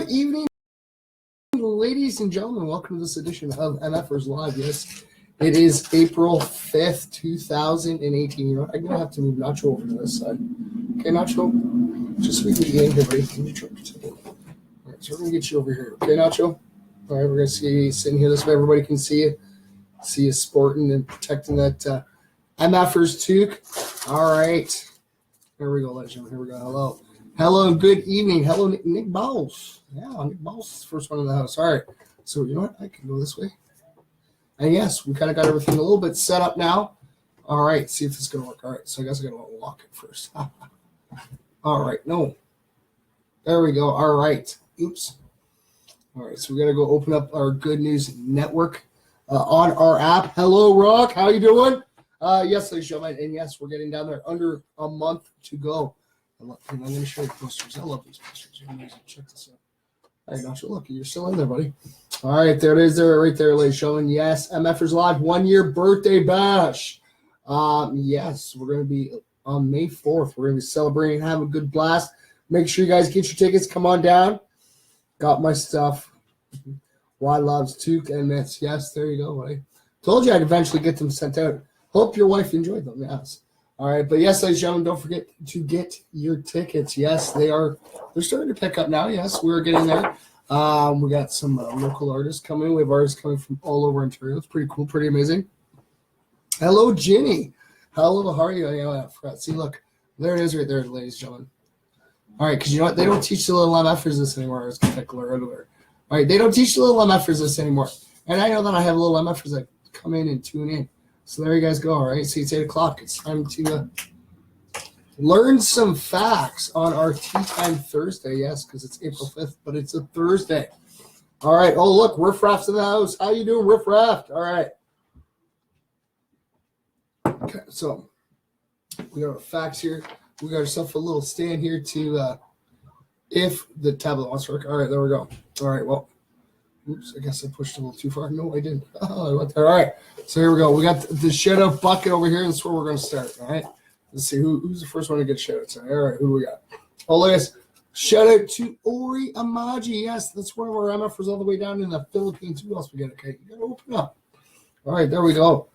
Good evening, ladies and gentlemen. Welcome to this edition of MFers Live. Yes, it is April 5th, 2018. You know, I'm going to have to move Nacho over to this side. Okay, Nacho? Just so we can get in here, buddy. All right, so we're going to get you over here. Okay, Nacho? All right, we're going to see you sitting here this way. Everybody can see you sporting and protecting that MFers toque. All right. Here we go, ladies and gentlemen. Here we go. Hello, good evening. Hello, Nick Bowles. Yeah, Nick Bowles is the first one in the house. All right. So, you know what? I can go this way. And yes, we kind of got everything a little bit set up now. All right. See if this is going to work. All right. So, I guess I got to lock it first. All right. No. There we go. All right. Oops. All right. So, we got to go open up our Good News Network on our app. Hello, Rock. How you doing? Yes, ladies and gentlemen. And yes, we're getting down there. Under a month to go. I'm going to show you posters. I love these posters. Check this out. All right, Nacho, look, you're still in there, buddy. All right, there it is, right there, ladies and gentlemen. Yes, MFers Live 1 year birthday bash. Yes, we're going to be on May 4th. We're going to be celebrating, have a good blast. Make sure you guys get your tickets. Come on down. Got my stuff. Y loves toque and mitts. Yes, there you go, buddy. Told you I'd eventually get them sent out. Hope your wife enjoyed them. Yes. All right, but yes, ladies and gentlemen, don't forget to get your tickets. Yes, they're starting to pick up now. Yes, we're getting there. We got some local artists coming. We have artists coming from all over Ontario. It's pretty cool, pretty amazing. Hello, Ginny. Hello, how are you? I forgot. See, look, there it is right there, ladies and gentlemen. All right, because you know what? They don't teach the little MFers this anymore. It's going to glare everywhere. All right, they don't teach the little MFers this anymore. And I know that I have little MFers that come in and tune in. So there you guys go, all right? See, it's 8 o'clock. It's time to learn some facts on our Tea Time Thursday. Yes, because it's April 5th, but it's a Thursday. All right. Oh, look, Riff Raft's in the house. How you doing, Riff Raft? All right. Okay, so we got our facts here. We got ourselves a little stand here to if the tablet wants to work. All right, there we go. All right, well. Oops, I guess I pushed a little too far. No, I didn't. Oh, I went there. All right. So here we go. We got the shout-out bucket over here. That's where we're going to start. All right. Let's see who's the first one to get shout-outs. All right. Who do we got? Oh, look at this. Shout-out to Ori Amaji. Yes, that's one of our MFers all the way down in the Philippines. Who else we got? Okay. You got to open up. All right. There we go.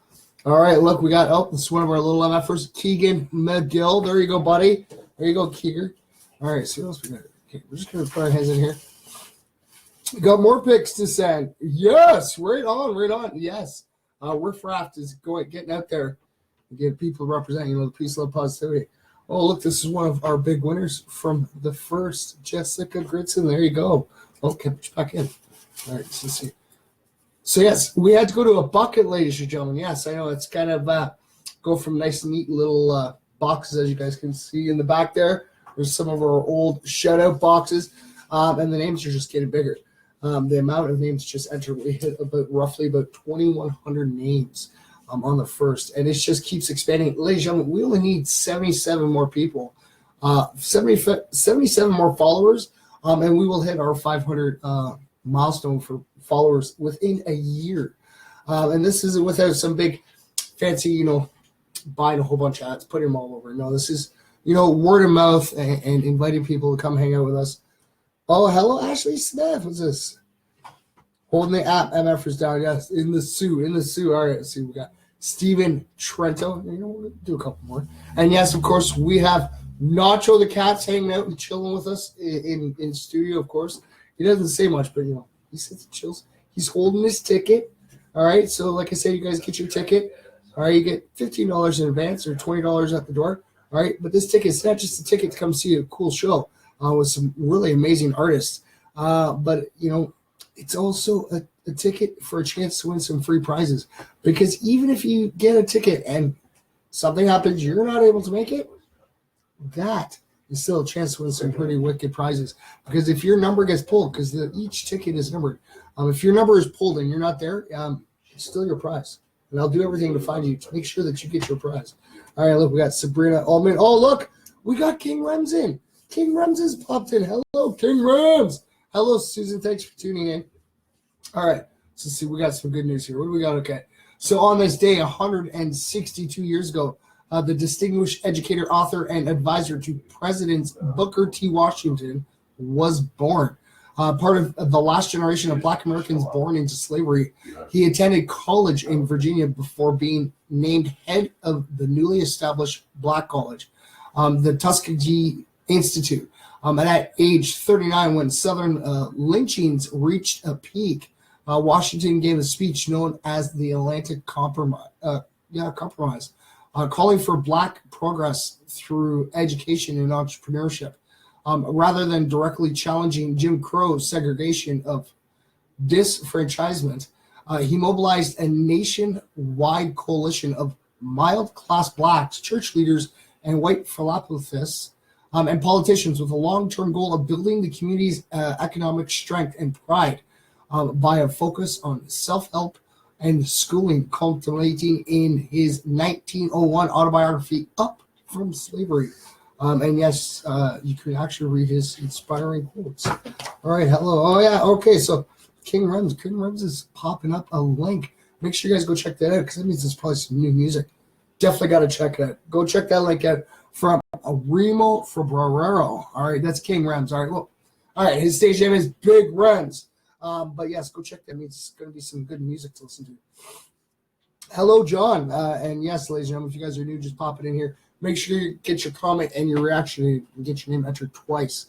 All right. Look, we got, this is one of our little MFers. Keegan McGill. There you go, buddy. There you go, Keeger. All right. See what else we got? Okay. We're just going to put our hands in here. We got more picks to send. Yes, right on. Yes. Riff Raft is getting out there and get people representing, the peace, love, positivity. Oh, look, this is one of our big winners from the first, Jessica Gritson. There you go. Okay, push back in. All right, let's see. So, yes, we had to go to a bucket, ladies and gentlemen. Yes, I know it's kind of go from nice, neat little boxes, as you guys can see in the back there. There's some of our old shout-out boxes, and the names are just getting bigger. The amount of names just entered, we hit roughly about 2,100 names on the first, and it just keeps expanding. Ladies and gentlemen, we only need 77 more people, 77 more followers, and we will hit our 500 milestone for followers within a year. And this isn't without some big fancy, buying a whole bunch of ads, putting them all over. No, this is, word of mouth and inviting people to come hang out with us. Oh, hello, Ashley Smith. What's this? Holding the app, MFers down. Yes, in the Sioux. All right, let's see. We got Steven Trento. We'll do a couple more. And yes, of course, we have Nacho the Cat's hanging out and chilling with us in studio, of course. He doesn't say much, but, he sits and chills. He's holding his ticket. All right, so like I said, you guys get your ticket. All right, you get $15 in advance or $20 at the door. All right, but this ticket, it's not just a ticket to come see a cool show. With some really amazing artists. But, it's also a ticket for a chance to win some free prizes. Because even if you get a ticket and something happens, you're not able to make it, that is still a chance to win some pretty wicked prizes. Because if your number gets pulled, because each ticket is numbered, if your number is pulled and you're not there, it's still your prize. And I'll do everything to find you to make sure that you get your prize. All right, look, we got Sabrina Allman. Oh, look, we got King Rems in. King Rems has popped in. Hello, King Rems. Hello, Susan. Thanks for tuning in. All right. So, see, we got some good news here. What do we got? Okay. So, on this day, 162 years ago, the distinguished educator, author, and advisor to President Booker T. Washington was born. part of the last generation of Black Americans born into slavery. He attended college in Virginia before being named head of the newly established Black college, the Tuskegee Institute. And at age 39, when Southern lynchings reached a peak, Washington gave a speech known as the Atlantic Compromise, calling for Black progress through education and entrepreneurship. Rather than directly challenging Jim Crow's segregation of disfranchisement, he mobilized a nationwide coalition of middle-class Blacks, church leaders, and white philanthropists and politicians with a long-term goal of building the community's economic strength and pride by a focus on self-help and schooling, culminating in his 1901 autobiography, Up from Slavery. And yes, you can actually read his inspiring quotes. All right, hello. Oh, yeah, okay, so King Rems is popping up a link. Make sure you guys go check that out, because that means there's probably some new music. Definitely got to check it out. Go check that link out from Remo Febrero. All right, that's King Rems. All right, well, all right, his stage name is Big Rems. But yes, go check that. It means it's going to be some good music to listen to. Hello, John. And yes, ladies and gentlemen, if you guys are new, just pop it in here. Make sure you get your comment and your reaction and get your name entered twice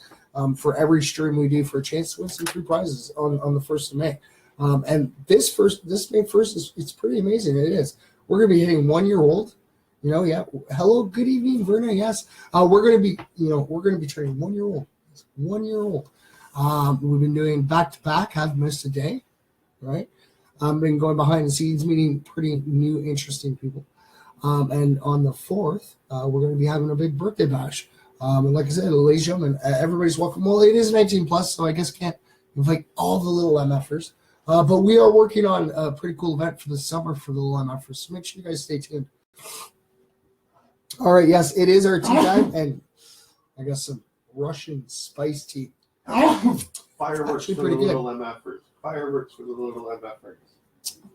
for every stream we do for a chance to win some free prizes on the 1st of May. And this May 1st it's pretty amazing. It is. We're going to be hitting 1 year old. You know, yeah. Hello, good evening, Verna. Yes. We're going to be training 1 year old. 1 year old. We've been doing back-to-back, haven't missed a day, right? Been going behind the scenes, meeting pretty new, interesting people. And on the 4th, we're going to be having a big birthday bash. And like I said, ladies and gentlemen, everybody's welcome. Well, it is 19 plus, so I guess can't invite all the little MFers. But we are working on a pretty cool event for the summer for the little MFers. So make sure you guys stay tuned. All right, yes, it is our tea time, and I got some Russian spice tea. Fireworks for the little MFers. Fireworks for the little MFers.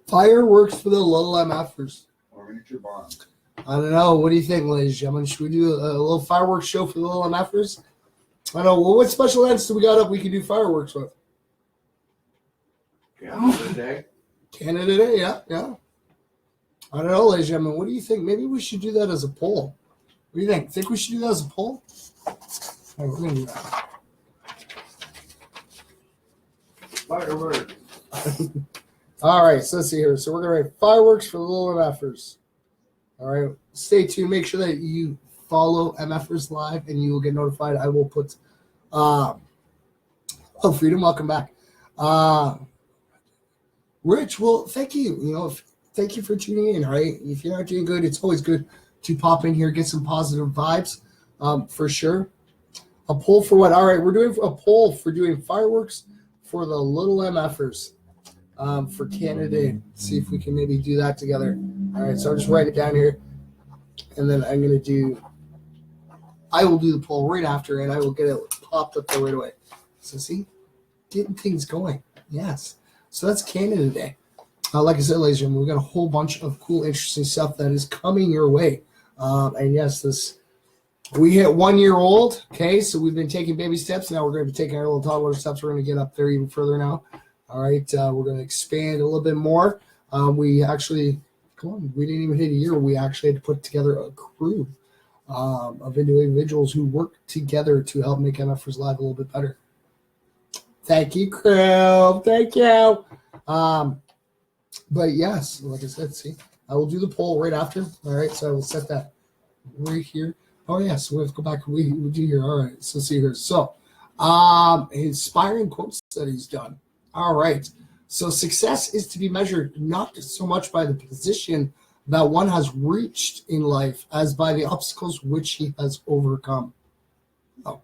Fireworks for the little MFers. Or miniature bombs. I don't know. What do you think, ladies and gentlemen? Should we do a little fireworks show for the little MFers? I don't know. Well, what special events do we got up we can do fireworks with? Canada Day. Canada Day, yeah. I don't know, ladies and gentlemen. What do you think? Maybe we should do that as a poll. What do you think? Think we should do that as a poll? All right, we're going to do that. Fireworks. All right, so let's see here. So we're going to write fireworks for the little MFers. All right, stay tuned. Make sure that you follow MFers Live, and you will get notified. I will put Freedom, welcome back. Rich, well, thank you. Thank you for tuning in, all right? If you're not doing good, it's always good to pop in here, get some positive vibes, for sure. A poll for what? All right, we're doing a poll for doing fireworks for the little MFers for Canada. See if we can maybe do that together. All right, so I'll just write it down here, and then I will do the poll right after, and I will get it popped up there right away. So see, getting things going. Yes. So that's Canada Day. Like I said, ladies and gentlemen, we've got a whole bunch of cool, interesting stuff that is coming your way. And yes, we hit 1 year old. Okay, so we've been taking baby steps. Now we're going to be taking our little toddler steps. We're going to get up there even further now. All right, we're going to expand a little bit more. We didn't even hit a year. We actually had to put together a crew of individuals who work together to help make MFers Live a little bit better. Thank you, crew. Thank you. But yes, like I said, see, I will do the poll right after. All right, so I will set that right here. Oh, yeah, so we have to go back. We do here. All right, so see here. So, inspiring quotes that he's done. All right. So success is to be measured not so much by the position that one has reached in life as by the obstacles which he has overcome. Oh.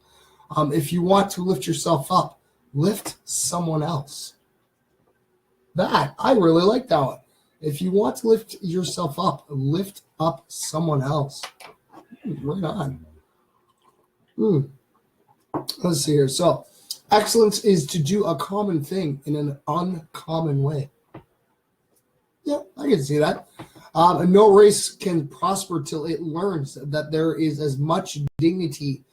If you want to lift yourself up, lift someone else. I really like that one. If you want to lift yourself up, lift up someone else. Right on. Let's see here. So, excellence is to do a common thing in an uncommon way. Yeah, I can see that. No race can prosper till it learns that there is as much dignity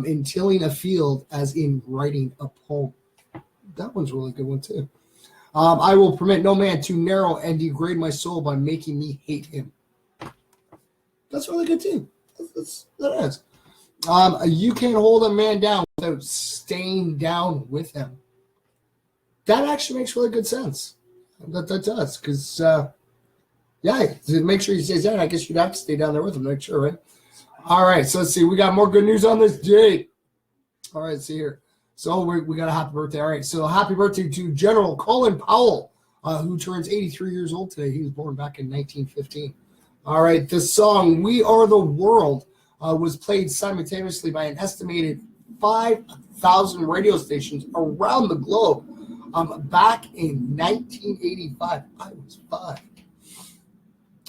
in tilling a field as in writing a poem. That one's a really good one too. I will permit no man to narrow and degrade my soul by making me hate him. That's really good too. That is. You can't hold a man down without staying down with him. That actually makes really good sense. That does, because to make sure he stays down, I guess you'd have to stay down there with him, make sure, right? All right, so let's see. We got more good news on this date. All right, see here. So we got a happy birthday. All right, so happy birthday to General Colin Powell, who turns 83 years old today. He was born back in 1915. All right, the song "We Are the World" was played simultaneously by an estimated 5,000 radio stations around the globe back in 1985. I was 5.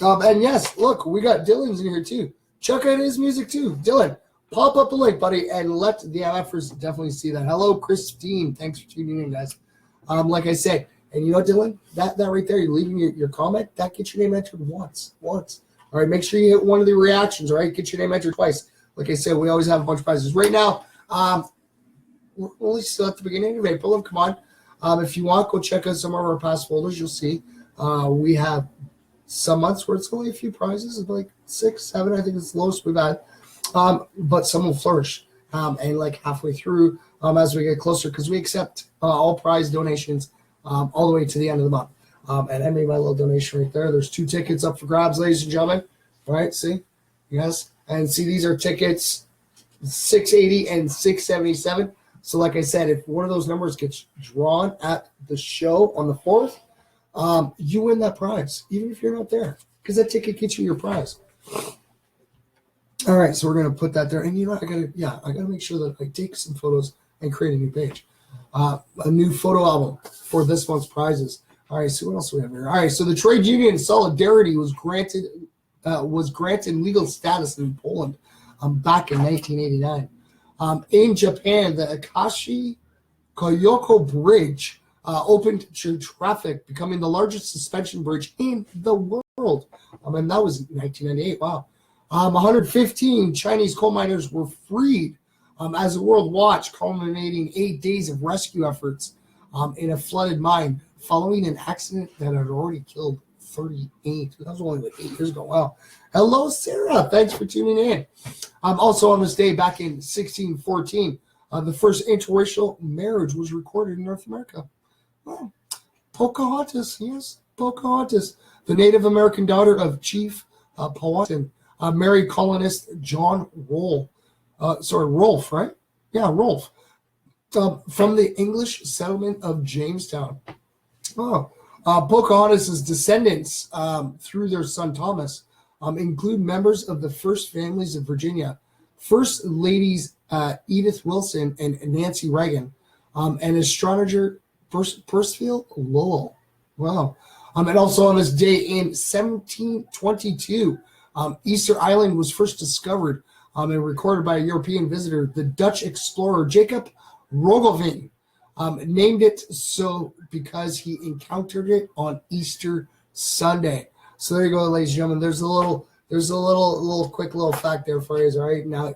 And yes, look, we got Dylan's in here too. Check out his music too. Dylan, pop up a link, buddy, and let the MFers definitely see that. Hello, Christine. Thanks for tuning in, guys. Like I said, and you know, Dylan, that right there, you're leaving your comment, that gets your name entered once. All right, make sure you hit one of the reactions, all right? Get your name entered twice. Like I said, we always have a bunch of prizes. Right now, we're only still at the beginning of April. Come on. If you want, go check out some of our past folders. You'll see we have some months where it's only a few prizes, like 6, 7, I think it's the lowest we've had. But some will flourish. And like halfway through, as we get closer, because we accept all prize donations all the way to the end of the month. And I made my little donation right there. There's 2 tickets up for grabs, ladies and gentlemen. All right, see? Yes. And see, these are tickets $680 and $677. So like I said, if one of those numbers gets drawn at the show on the 4th, you win that prize, even if you're not there, because that ticket gets you your prize. All right, so we're gonna put that there, and you know, I gotta make sure that I take some photos and create a new page, a new photo album for this month's prizes. All right, so what else do we have here? All right, so the trade union Solidarity was granted legal status in Poland back in 1989. In Japan, the Akashi Koyoko Bridge opened to traffic, becoming the largest suspension bridge in the world. And that was 1998. Wow. 115 Chinese coal miners were freed as the world watched, culminating 8 days of rescue efforts in a flooded mine following an accident that had already killed 38. That was only like 8 years ago. Wow. Hello, Sarah. Thanks for tuning in. Also on this day, back in 1614, the first interracial marriage was recorded in North America. Oh, Pocahontas, yes, Pocahontas, the Native American daughter of Chief Powhatan, married colonist John Rolfe, right? Yeah, Rolfe, from the English settlement of Jamestown. Oh, Pocahontas' descendants through their son Thomas include members of the first families of Virginia, First Ladies Edith Wilson and Nancy Reagan, and astrologer Percival Lowell. Wow. And also on this day in 1722, Easter Island was first discovered and recorded by a European visitor. The Dutch explorer Jacob Roggeveen named it so because he encountered it on Easter Sunday. So there you go, ladies and gentlemen. There's a little quick little fact there for you. All right, now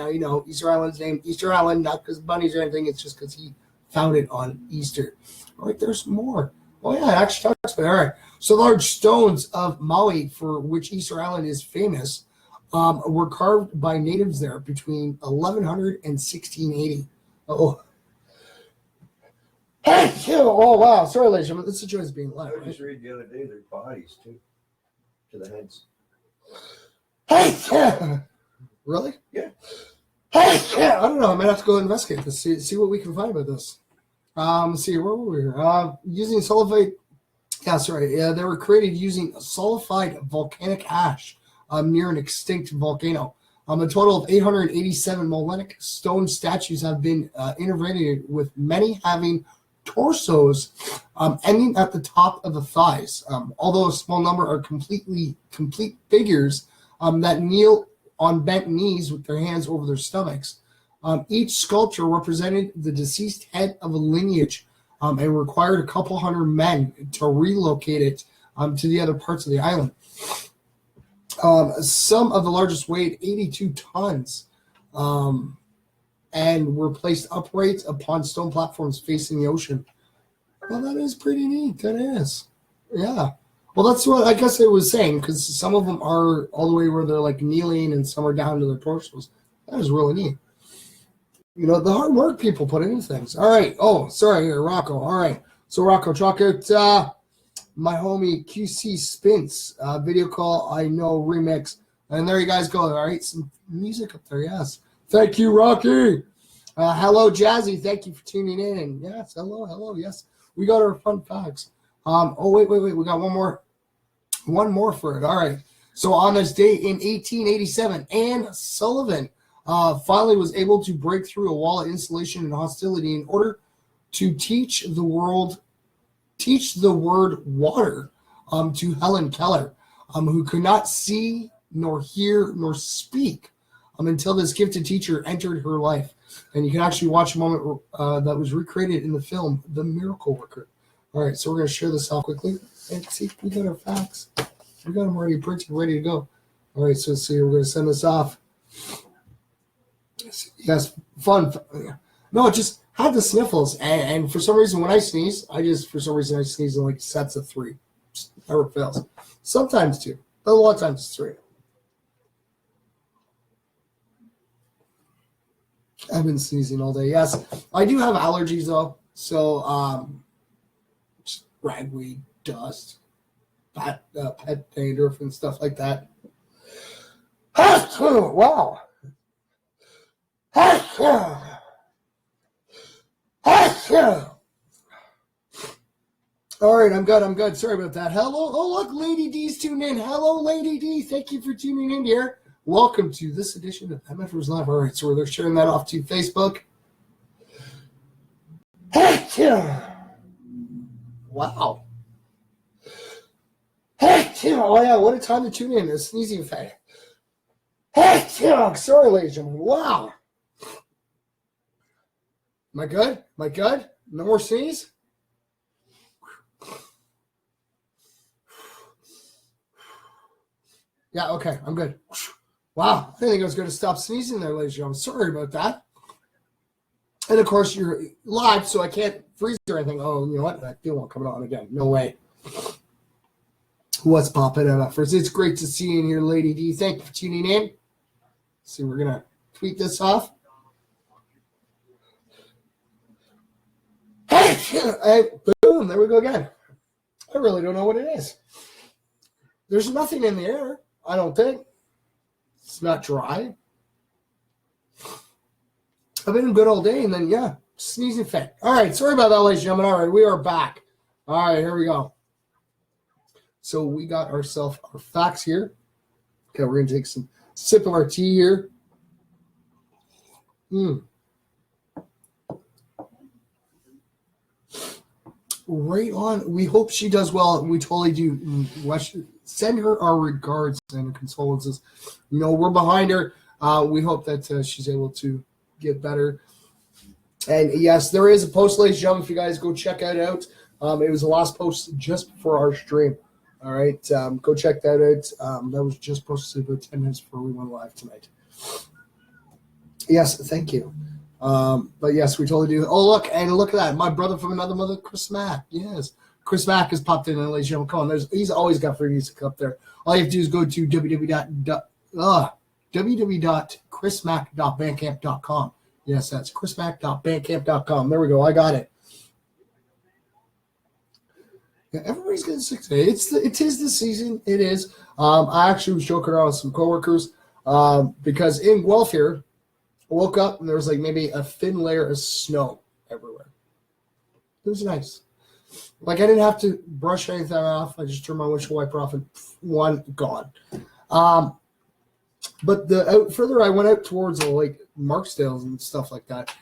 you know Easter Island's named Easter Island, not because bunnies or anything. It's just because he found it on Easter. All right, there's more. Oh yeah, it actually talks about it. All right. So large stones of Maui, for which Easter Island is famous, were carved by natives there between 1100 and 1680. Oh. Hey, oh wow! Sorry, ladies and gentlemen, this situation is being live. I just read the other day their bodies too, to the heads. Hey, really? Yeah. Hey, I don't know. I might have to go investigate this. See what we can find about this. See where were we here? Using sulfide. Yeah, sorry. Yeah, they were created using sulfide volcanic ash near an extinct volcano. A total of 887 Molitic stone statues have been intervened with, many having torsos ending at the top of the thighs. Although a small number are complete figures that kneel on bent knees with their hands over their stomachs. Each sculpture represented the deceased head of a lineage and required a couple hundred men to relocate it to the other parts of the island. Some of the largest weighed 82 tons and were placed upright upon stone platforms facing the ocean. Well, that is pretty neat. That is. Yeah. Well, that's what I guess I was saying, because some of them are all the way where they're like kneeling and some are down to their torsos. That is really neat. You know, the hard work people put into things. All right. Oh, sorry, here, Rocco. All right. So, Rocco, check out my homie QC Spins video call I know remix. And there you guys go. All right. Some music up there. Yes. Thank you, Rocky. Hello, Jazzy. Thank you for tuning in. And yes, hello. Yes. We got our fun facts. Wait. We got one more for it. All right. So on this day in 1887, Anne Sullivan finally was able to break through a wall of insulation and hostility in order to teach the word water to Helen Keller, who could not see nor hear nor speak until this gifted teacher entered her life. And you can actually watch a moment that was recreated in the film The Miracle Worker. All right, so we're going to share this out quickly. And see, we got our facts. We got them already printed, ready to go. All right, so let's see, we're going to send this off. Yes, fun. No, it just had the sniffles. And for some reason, when I sneeze, I sneeze in like sets of 3. Just never fails. Sometimes 2, but a lot of times it's 3. I've been sneezing all day. Yes, I do have allergies though. So, ragweed, dust, pet dander, and stuff like that. Wow. All right, I'm good. Sorry about that. Hello. Oh, look, Lady D's tuned in. Hello, Lady D. Thank you for tuning in here. Welcome to this edition of MFers Live. All right, so they're sharing that off to Facebook. Wow. Oh, yeah, what a time to tune in. A sneezing effect. Sorry, ladies and gentlemen. Wow. Am I good? No more sneeze? Yeah, okay, I'm good. Wow, I didn't think I was going to stop sneezing there, ladies and gentlemen. Sorry about that. And, of course, you're live, so I can't freeze or anything. Oh, you know what? That deal won't come on again. No way. What's popping up first? It's great to see you in here, Lady D. Thank you for tuning in. See, we're going to tweet this off. Hey, boom, there we go again. I really don't know what it is. There's nothing in the air, I don't think. It's not dry. I've been good all day, and then, yeah, sneezing fit. All right, sorry about that, ladies and gentlemen. All right, we are back. All right, here we go. So we got ourselves our facts here. Okay, we're going to take some sip of our tea here. Right on. We hope she does well. We totally do. Send her our regards and condolences. You know, we're behind her. We hope that she's able to get better. And yes, there is a post, ladies and gentlemen, if you guys go check that out. It was the last post just before our stream. All right, go check that out. That was just posted about 10 minutes before we went live tonight. Yes, thank you. But yes, we totally do. Oh, look at that. My brother from another mother, Chris Mack. Yes. Chris Mack has popped in, ladies and gentlemen. Come on, he's always got free music up there. All you have to do is go to www.chrismack.bandcamp.com. Yes, that's chrismack.bandcamp.com. There we go. I got it. Yeah, everybody's getting sick today. It is the season. It is. I actually was joking around with some coworkers because in Guelph here, I woke up and there was like maybe a thin layer of snow everywhere. It was nice. Like I didn't have to brush anything off. I just turned my windshield wiper off and one gone. But the further I went out towards like Marksdale and stuff like that,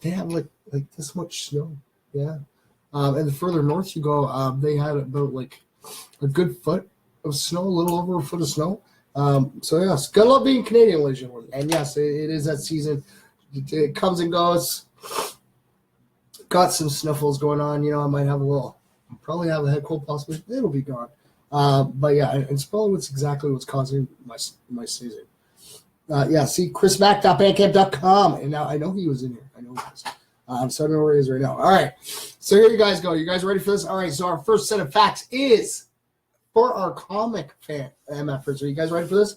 they have like this much snow. Yeah. And the further north you go, they had about like a good foot of snow, a little over a foot of snow. So yes, gotta love being Canadian, ladies and gentlemen. And yes, it is that season. It comes and goes. Got some sniffles going on. You know, I might have probably have a head cold possibly. It'll be gone. But yeah, it's probably what's causing my sneezing. Yeah, see, chrismack.bandcamp.com. And now I know he was in here. I know he was. So I don't know where it is right now. All right. So here you guys go. You guys ready for this? All right. So our first set of facts is for our comic fan MFers. Are you guys ready for this?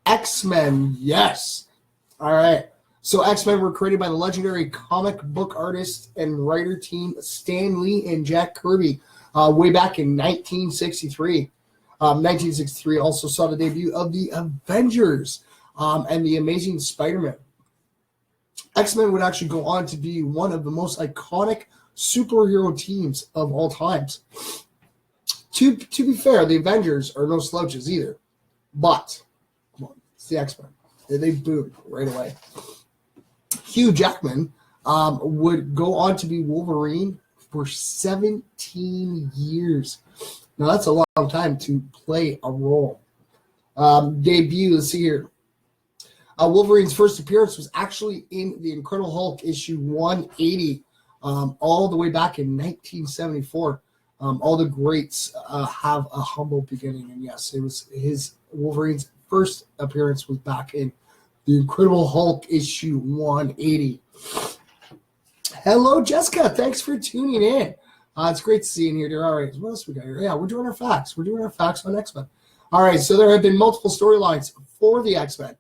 X-Men. Yes. All right. So X-Men were created by the legendary comic book artist and writer team Stan Lee and Jack Kirby way back in 1963. 1963 also saw the debut of the Avengers and the Amazing Spider-Man. X-Men would actually go on to be one of the most iconic superhero teams of all times. To be fair, the Avengers are no slouches either. But, come on, it's the X-Men. They boomed right away. Hugh Jackman would go on to be Wolverine for 17 years. Now, that's a long time to play a role. Debut, let's see here. Wolverine's first appearance was actually in the Incredible Hulk issue 180, all the way back in 1974. All the greats have a humble beginning, and yes, it was Wolverine's first appearance was back in the Incredible Hulk issue 180. Hello, Jessica. Thanks for tuning in. It's great to see you in here, dear. All right, what else we got here? Yeah, we're doing our facts. We're doing our facts on X-Men. All right, so there have been multiple storylines for the X-Men,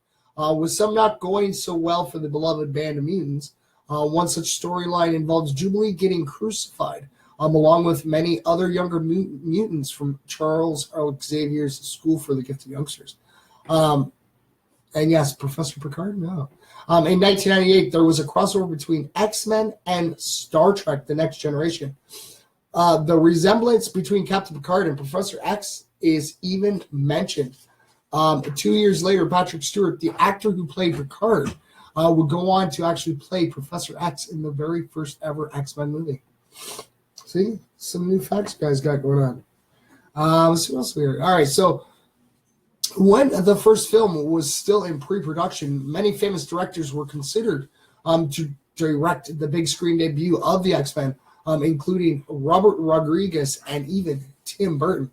with some not going so well for the beloved band of mutants. One such storyline involves Jubilee getting crucified, along with many other younger mutants from Charles Xavier's School for the Gifted Youngsters. And yes, Professor Picard, no. In 1998, there was a crossover between X-Men and Star Trek, The Next Generation. The resemblance between Captain Picard and Professor X is even mentioned. 2 years later, Patrick Stewart, the actor who played Picard, would go on to actually play Professor X in the very first ever X-Men movie. See, some new facts you guys got going on. Let's see what else we heard. All right, so when the first film was still in pre-production, many famous directors were considered to direct the big screen debut of the X-Men, including Robert Rodriguez and even Tim Burton.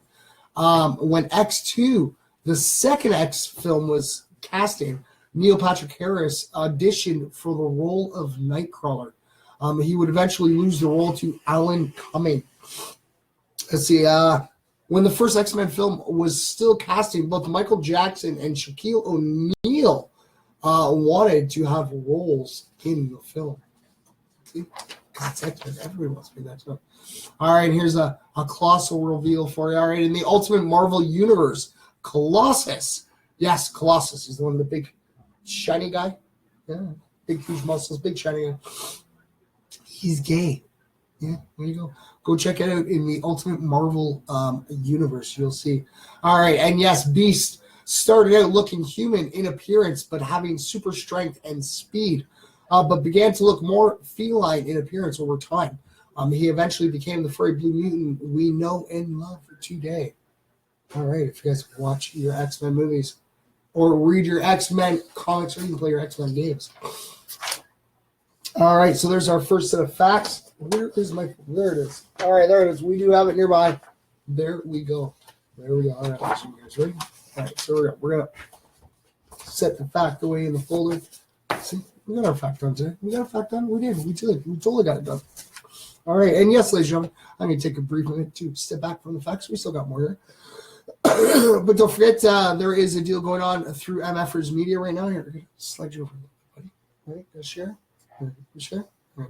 When X2, the second X film, was casting, Neil Patrick Harris auditioned for the role of Nightcrawler. He would eventually lose the role to Alan Cumming. Let's see. When the first X-Men film was still casting, both Michael Jackson and Shaquille O'Neal wanted to have roles in the film. See? God's X-Men. Everybody wants to be that. All right, here's a colossal reveal for you. All right, in the Ultimate Marvel Universe, Colossus. Yes, Colossus is the one of the big, shiny guy. Yeah, big, huge muscles, big, shiny guy. He's gay. Yeah, there you go. Go check it out in the Ultimate Marvel Universe. You'll see. All right, and yes, Beast started out looking human in appearance, but having super strength and speed, but began to look more feline in appearance over time. He eventually became the furry blue mutant we know and love today. All right, if you guys watch your X-Men movies or read your X-Men comics or even play your X-Men games. All right, so there's our first set of facts. Where is my? There it is. All right, there it is. We do have it nearby. There we go. There we go. All right, so you guys ready? All right, so we're gonna set the fact away in the folder. See, we got our fact done today. We got our fact done. We did. We did. We totally got it done. All right, and yes, ladies and gentlemen, I'm gonna take a brief minute to step back from the facts. We still got more here. But don't forget, there is a deal going on through MFers Media right now. Here, slide you over. Buddy. All right, go share. Share. All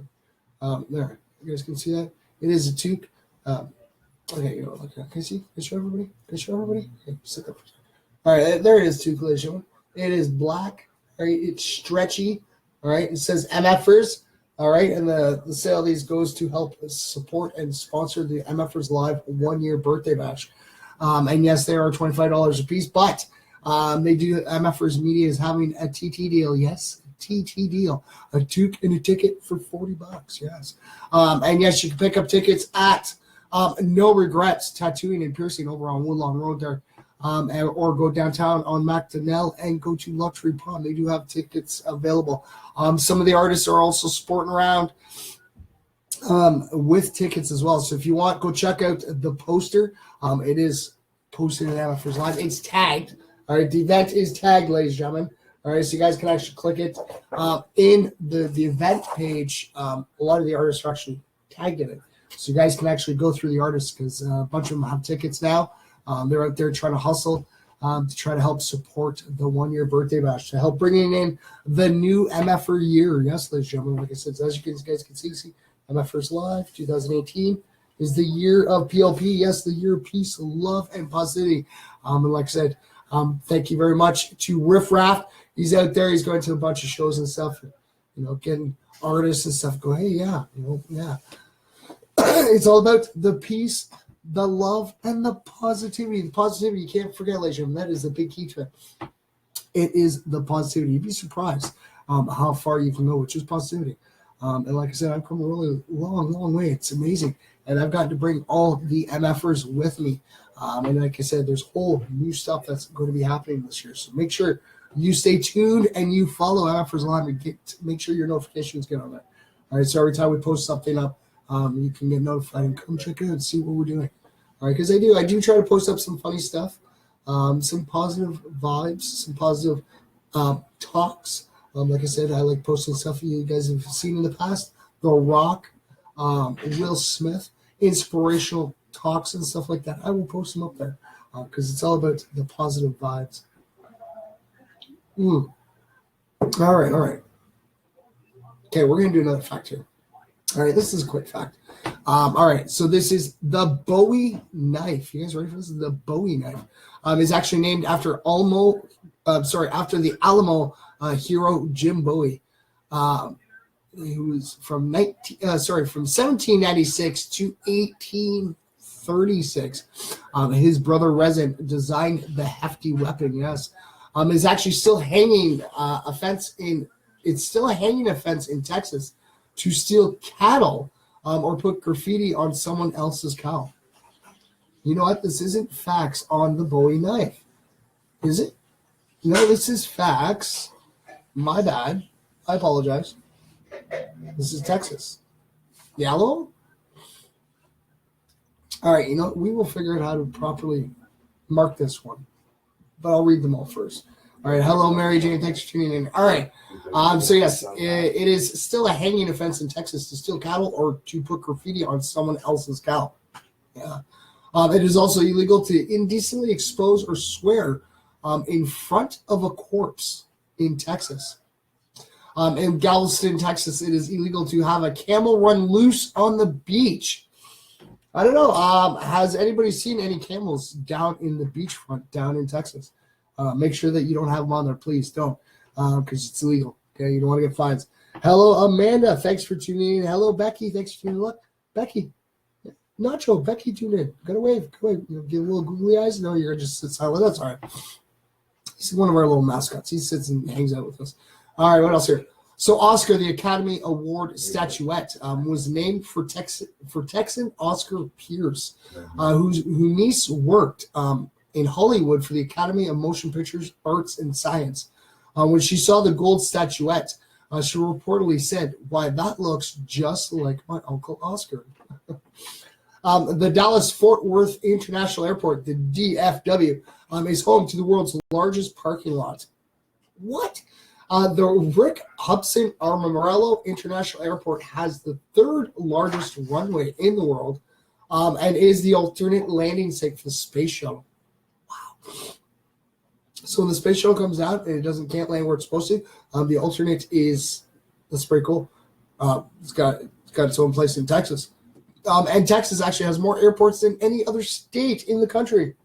right. There, you guys can see that. It is a toque. Okay, you know, look. Can you see? Can you show everybody? Can you show everybody? Okay, sit there. All right, there it is, toque, ladies and gentlemen. It is black. All right, it's stretchy. All right, it says MFers. All right, and the sale of these goes to help support and sponsor the MFers Live 1-year birthday bash. And yes, they are $25 a piece, but they do. MFers Media is having a TT deal. Yes. TT deal, a toque and a ticket for $40. Yes, and yes, you can pick up tickets at No Regrets Tattooing and Piercing over on Woodlawn Road there, or go downtown on MacDonnell and go to Luxury Pond. They do have tickets available. Some of the artists are also sporting around with tickets as well. So if you want, go check out the poster. It is posted in MFers Live. It's tagged. All right, the event is tagged, ladies and gentlemen. All right, so you guys can actually click it. In the event page, a lot of the artists are actually tagged in it. So you guys can actually go through the artists because a bunch of them have tickets now. They're out there trying to hustle to try to help support the 1-year birthday bash, to help bringing in the new MFR year. Yes, ladies and gentlemen, like I said, as you guys can see, MFers Live 2018 is the year of PLP. Yes, the year of peace, love, and positivity. And like I said, thank you very much to Riff Raff. He's out there. He's going to a bunch of shows and stuff, getting artists and stuff. Go, hey, yeah, yeah. It's all about the peace, the love, and the positivity. The positivity, you can't forget, ladies and gentlemen. That is the big key to it. It is the positivity. You'd be surprised how far you can go with just positivity. And like I said, I've come a really long way. It's amazing. And I've gotten to bring all the MFers with me. And like I said, there's whole new stuff that's going to be happening this year. So make sure you stay tuned and you follow MFers Live and make sure your notifications get on there. All right, so every time we post something up, you can get notified and come check it out and see what we're doing. All right, because I do try to post up some funny stuff, some positive vibes, some positive talks. Like I said, I like posting stuff you guys have seen in the past. The Rock, Will Smith, inspirational talks and stuff like that. I will post them up there because it's all about the positive vibes. All right. Okay, we're going to do another fact here. All right, this is a quick fact. All right, so this is the Bowie knife. You guys ready for this? The Bowie knife is actually named after after the Alamo hero Jim Bowie, who was from 1796 to 1836. His brother Resin designed the hefty weapon. Yes, is actually still hanging a fence in. It's still a hanging offense in Texas to steal cattle or put graffiti on someone else's cow. You know what? This isn't facts on the Bowie knife, is it? No, this is facts. My bad. I apologize. This is Texas. Yellow? All right, we will figure out how to properly mark this one. But I'll read them all first. All right, hello, Mary Jane. Thanks for tuning in. All right, so yes, it is still a hanging offense in Texas to steal cattle or to put graffiti on someone else's cow. Yeah. It is also illegal to indecently expose or swear in front of a corpse in Texas. In Galveston, Texas, it is illegal to have a camel run loose on the beach. I don't know. Has anybody seen any camels down in the beachfront down in Texas? Make sure that you don't have them on there. Please don't, because it's illegal. Okay, you don't want to get fines. Hello, Amanda. Thanks for tuning in. Hello, Becky. Thanks for tuning in. Look, Becky. Nacho, Becky tuned in. Got to wave. Go away. Get a little googly eyes. No, you're going to just sit silent. That's all right. He's one of our little mascots. He sits and hangs out with us. All right, what else here? So Oscar, the Academy Award statuette, was named for Texan Oscar Pierce, whose niece worked in Hollywood for the Academy of Motion Pictures, Arts, and Science. When she saw the gold statuette, she reportedly said, "Why, that looks just like my Uncle Oscar." The Dallas-Fort Worth International Airport, the DFW, is home to the world's largest parking lot. What? The Rick Hudson Armorello International Airport has the third largest runway in the world and is the alternate landing site for the space shuttle. Wow. So when the space shuttle comes out and it can't land where it's supposed to, the alternate that's pretty cool. It's got its own place in Texas. And Texas actually has more airports than any other state in the country.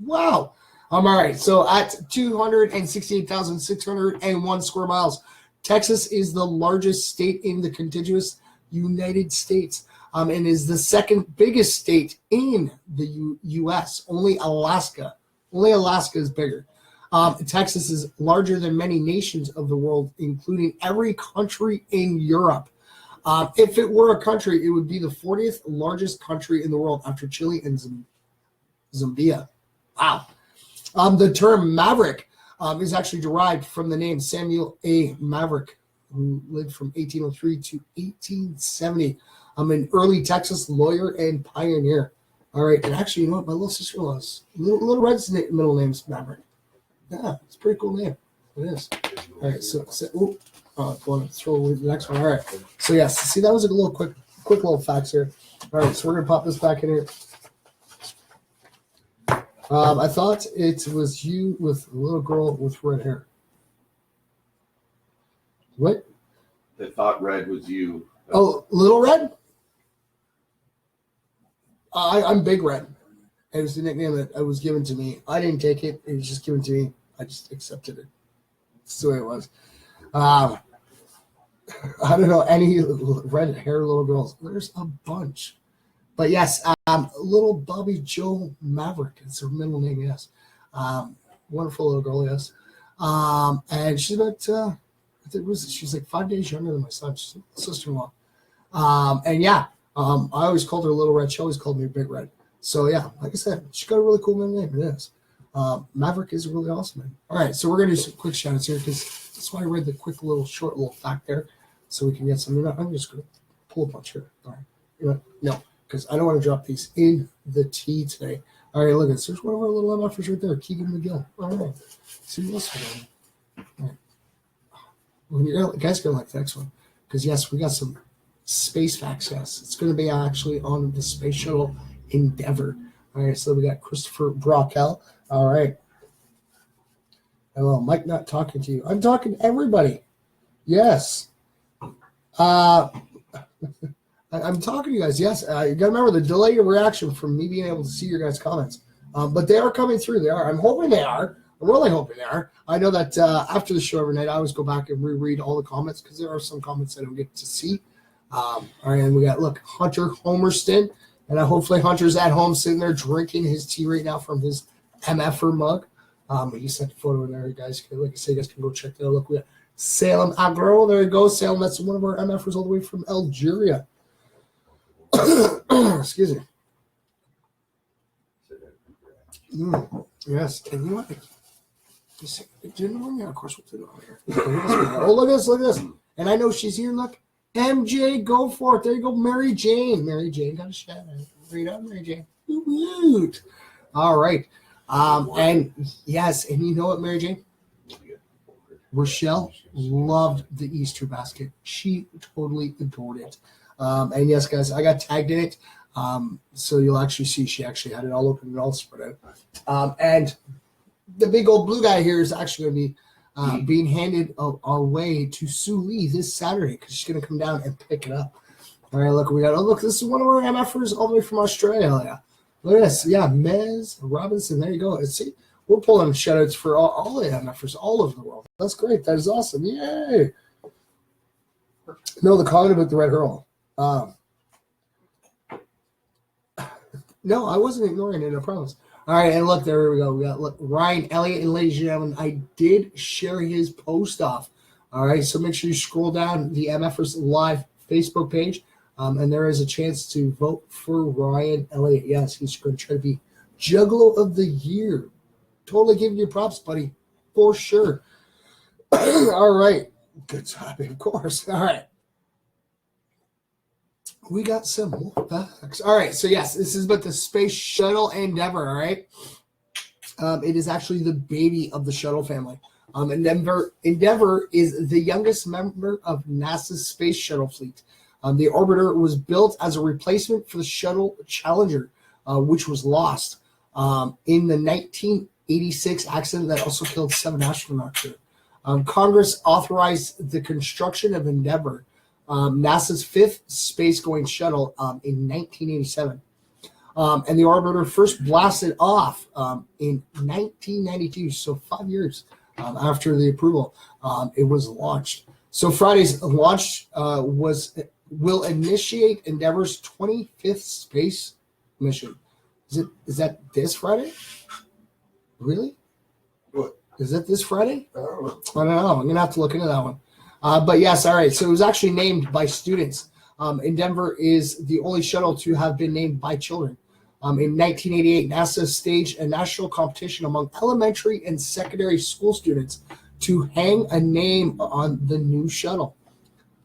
Wow. All right, so at 268,601 square miles, Texas is the largest state in the contiguous United States and is the second biggest state in the U.S. Only Alaska is bigger. Texas is larger than many nations of the world, including every country in Europe. If it were a country, it would be the 40th largest country in the world after Chile and Zambia. Wow. The term maverick is actually derived from the name Samuel A. Maverick, who lived from 1803 to 1870. An early Texas lawyer and pioneer. All right, and actually, you know what? My little sister-in-law's little Red's middle name's Maverick. Yeah, it's a pretty cool name. It is. All right, so want to throw away the next one. All right, so yes, see that was a little quick little facts here. All right, so we're gonna pop this back in here. I thought it was you with a little girl with red hair. What? They thought red was you. Oh, Little Red? I'm Big Red. It was the nickname that was given to me. I didn't take it. It was just given to me. I just accepted it. That's the way it was. I don't know any red hair little girls. There's a bunch. But yes, little Bobby Joe Maverick. It's her middle name, yes. Wonderful little girl, yes. And she's about, she's like 5 days younger than my son. She's a sister-in-law. And yeah, I always called her Little Red. She always called me Big Red. So yeah, like I said, she got a really cool middle name. It is. Maverick is a really awesome name. All right, so we're going to do some quick shout-outs here because that's why I read the quick short little fact there so we can get some. I'm just going to pull a bunch here. All right. No, because I don't want to drop these in the tea today. All right, look at this. There's one of our little MFers right there, Keegan McGill. All right. See what else we got. All right. Well, you guys are going to like the next one because, yes, we got some space facts, yes. It's going to be actually on the Space Shuttle Endeavour. All right, so we got Christopher Brockel. All right. Hello, Mike, not talking to you. I'm talking to everybody. Yes. I'm talking to you guys. Yes. You got to remember the delay of reaction from me being able to see your guys' comments. But they are coming through. They are. I'm hoping they are. I'm really hoping they are. I know that after the show every night, I always go back and reread all the comments because there are some comments I don't get to see. All right, and we got, look, Hunter Homerston. And hopefully Hunter's at home sitting there drinking his tea right now from his MFer mug. He sent a photo in there, you guys. Like I say, you guys can go check that out. Look, we got Salem Agro. There you go, Salem. That's one of our MFers all the way from Algeria. Excuse me. Yes, and you know what? Yeah, of course, we'll do it on here. Oh, look at this, look at this. And I know she's here. Look. MJ, go for it. There you go, Mary Jane. Mary Jane got a shout out. Read out, Mary Jane. Woot. All right. And yes, and you know what, Mary Jane? Rochelle loved the Easter basket. She totally adored it. And yes, guys, I got tagged in it. So you'll actually see she actually had it all open and all spread out. And the big old blue guy here is actually going to be being handed away to Sue Lee this Saturday because she's going to come down and pick it up. All right, look, we got. Oh, look, this is one of our MFers all the way from Australia. Look at this. Yeah, Mez Robinson. There you go. And see, we're pulling shout-outs for all the MFers all over the world. That's great. That is awesome. Yay. No, the comment about the Red Earl. No, I wasn't ignoring it, I promise. All right, and look, there we go. We got Ryan Elliott, and ladies and gentlemen, I did share his post off. All right, so make sure you scroll down the MFers Live Facebook page, and there is a chance to vote for Ryan Elliott. Yes, he's going to try to be Juggalo of the Year. Totally giving you props, buddy, for sure. All right, good topic, of course. All right. We got some more facts. All right, so yes, this is about the Space Shuttle Endeavour, all right? It is actually the baby of the shuttle family. Endeavour is the youngest member of NASA's Space Shuttle fleet. The orbiter was built as a replacement for the Shuttle Challenger, which was lost in the 1986 accident that also killed 7 astronauts. Congress authorized the construction of Endeavour, NASA's 5th space-going shuttle, in 1987. And the orbiter first blasted off in 1992, so 5 years after the approval, it was launched. So Friday's launch will initiate Endeavour's 25th space mission. Is that this Friday? Really? What? Is that this Friday? I don't know. I don't know. I'm going to have to look into that one. But yes, all right. So it was actually named by students. Endeavour is the only shuttle to have been named by children. In 1988, NASA staged a national competition among elementary and secondary school students to hang a name on the new shuttle.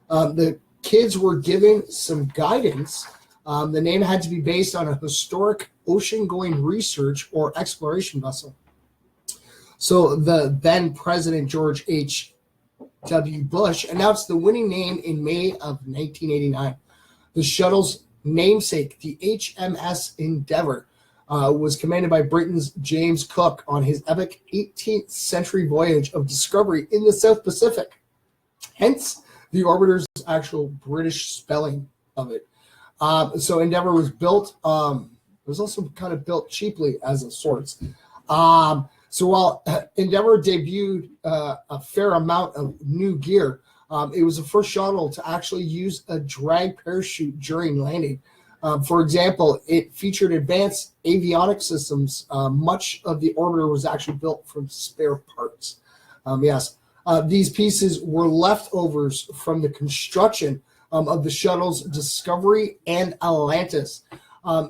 The kids were given some guidance. The name had to be based on a historic ocean-going research or exploration vessel. So the then President George H.W. Bush announced the winning name in May of 1989. The shuttle's namesake, the HMS Endeavour, was commanded by Britain's James Cook on his epic 18th century voyage of discovery in the South Pacific. Hence, the orbiter's actual British spelling of it. So Endeavour was built, it was also kind of built cheaply as of sorts. So while Endeavour debuted a fair amount of new gear, it was the first shuttle to actually use a drag parachute during landing. For example, it featured advanced avionics systems. Much of the orbiter was actually built from spare parts. These pieces were leftovers from the construction of the shuttles Discovery and Atlantis.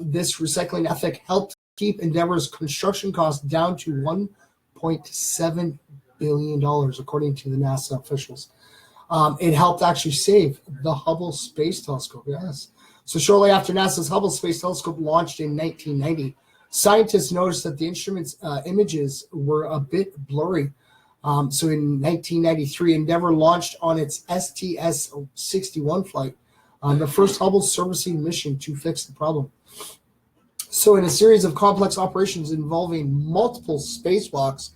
This recycling ethic helped keep Endeavour's construction costs down to $1.7 billion, according to the NASA officials. It helped actually save the Hubble Space Telescope, yes. So shortly after NASA's Hubble Space Telescope launched in 1990, scientists noticed that the instrument's images were a bit blurry. So in 1993, Endeavour launched on its STS-61 flight, the first Hubble servicing mission to fix the problem. So in a series of complex operations involving multiple spacewalks,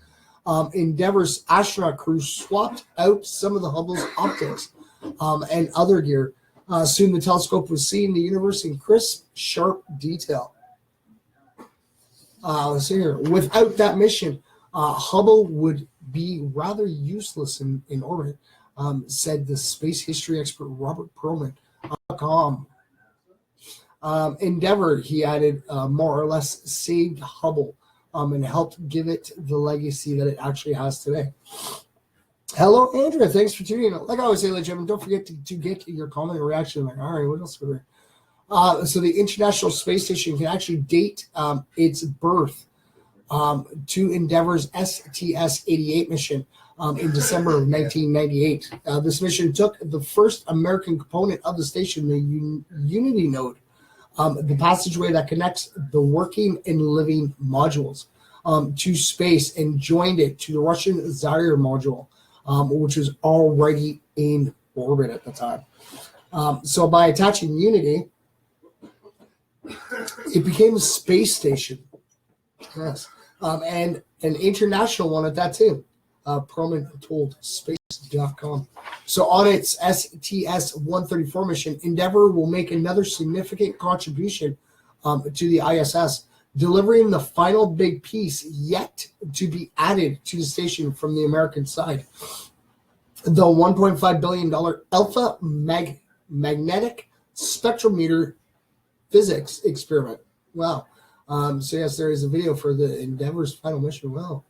Endeavour's astronaut crew swapped out some of the Hubble's optics and other gear. Soon the telescope was seeing the universe in crisp, sharp detail. Let's see here. Without that mission, Hubble would be rather useless in orbit, said the space history expert Robert Perlman. Endeavour, he added, more or less saved Hubble and helped give it the legacy that it actually has today. Hello, Andrea. Thanks for tuning in. Like I always say, ladies and gentlemen, don't forget to get your comment and reaction. Like, all right, what else were there? So the International Space Station can actually date its birth to Endeavour's STS-88 mission in December of 1998. This mission took the first American component of the station, the Unity node, the passageway that connects the working and living modules to space, and joined it to the Russian Zarya module, which was already in orbit at the time. So by attaching Unity, it became a space station. Yes. And an international one at that too. Perlman told space.com. So on its STS-134 mission, Endeavour will make another significant contribution to the ISS, delivering the final big piece yet to be added to the station from the American side. The $1.5 billion alpha magnetic spectrometer physics experiment. Wow. So yes, there is a video for the Endeavour's final mission. Wow.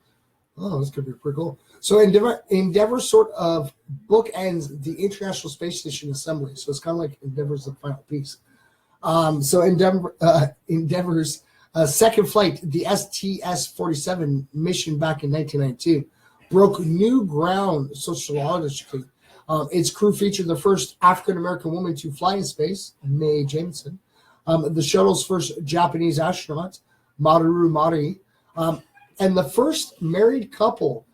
Oh, this could be pretty cool. So Endeavour sort of bookends the International Space Station assembly. So it's kind of like Endeavour's the final piece. So Endeavour's second flight, the STS-47 mission back in 1992, broke new ground sociologically. Its crew featured the first African-American woman to fly in space, Mae Jemison, the shuttle's first Japanese astronaut, Maru Mari, and the first married couple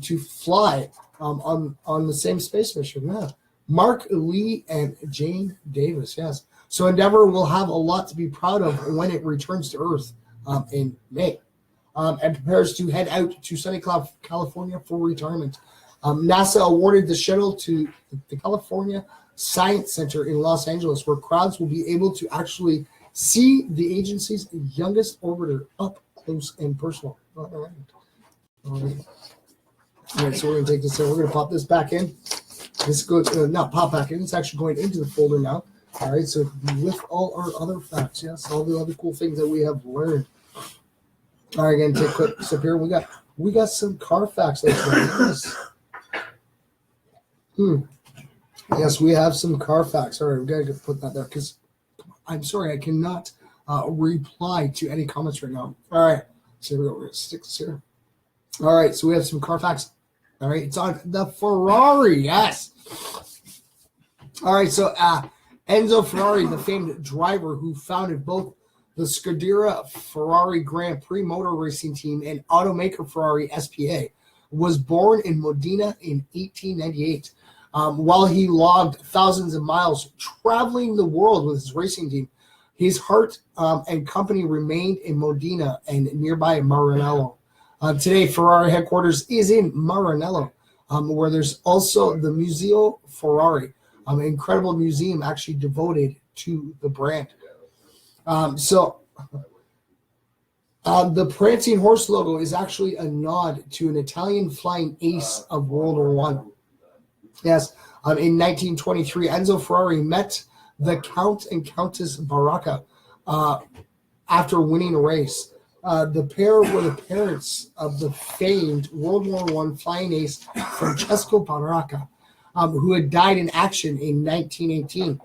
to fly on the same space mission. Yeah. Mark Lee and Jane Davis, yes. So Endeavour will have a lot to be proud of when it returns to Earth in May and prepares to head out to sunny California for retirement. NASA awarded the shuttle to the California Science Center in Los Angeles, where crowds will be able to actually see the agency's youngest orbiter up close and personal. All right. All right, so we're going to take this in. We're going to pop this back in. This goes, not pop back in, it's actually going into the folder now. All right, so with all our other facts, yes, all the other cool things that we have learned. All right, again, take a quick sip here. We got some car facts. Yes. Yes, we have some car facts. All right, we got to put that there because I'm sorry, I cannot reply to any comments right now. All right, so here we go. We're going to stick this here. All right, so we have some car facts. All right, it's on the Ferrari. Yes. All right, so Enzo Ferrari, the famed driver who founded both the Scuderia Ferrari Grand Prix motor racing team and automaker Ferrari SPA, was born in Modena in 1898. While he logged thousands of miles traveling the world with his racing team, his heart and company remained in Modena and nearby Maranello. Today, Ferrari headquarters is in Maranello, where there's also the Museo Ferrari, an incredible museum actually devoted to the brand. The prancing horse logo is actually a nod to an Italian flying ace of World War One. Yes, in 1923, Enzo Ferrari met the Count and Countess Baracca after winning a race. The pair were the parents of the famed World War I flying ace Francesco Baracca, who had died in action in 1918.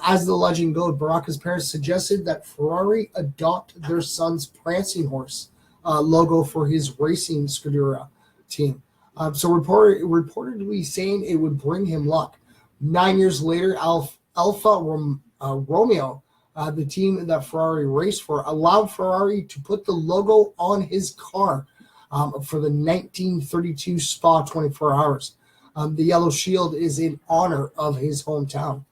As the legend goes, Baracca's parents suggested that Ferrari adopt their son's prancing horse logo for his racing Scuderia team. Reportedly saying it would bring him luck. 9 years later, Alfa Romeo, the team that Ferrari raced for, allowed Ferrari to put the logo on his car for the 1932 Spa 24 Hours. The yellow shield is in honor of his hometown.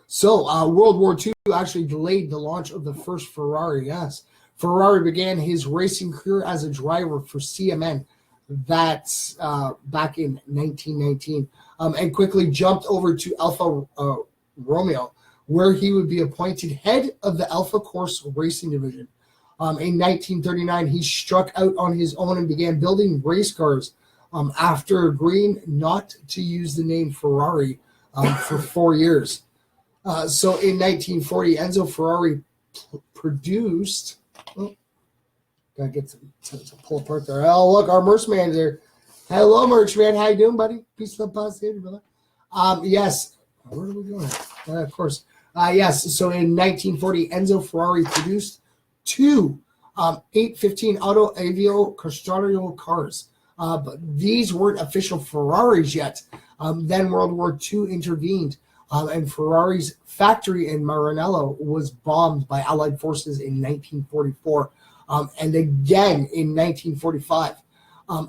So World War II actually delayed the launch of the first Ferrari. Yes, Ferrari began his racing career as a driver for CMN. That's back in 1919, and quickly jumped over to Alfa Romeo, where he would be appointed head of the Alfa Corse racing division. In 1939, he struck out on his own and began building race cars after agreeing not to use the name Ferrari for 4 years. So in 1940, Enzo Ferrari produced... Gotta get to pull apart there. Oh, look, our merch man's there. Hello, merch man. How you doing, buddy? Peace, love, positivity, brother. Yes. Where are we going? Of course. Yes. So in 1940, Enzo Ferrari produced two 815 Auto Avio Castrario cars. But these weren't official Ferraris yet. Then World War II intervened, and Ferrari's factory in Maranello was bombed by Allied forces in 1944. And again in 1945.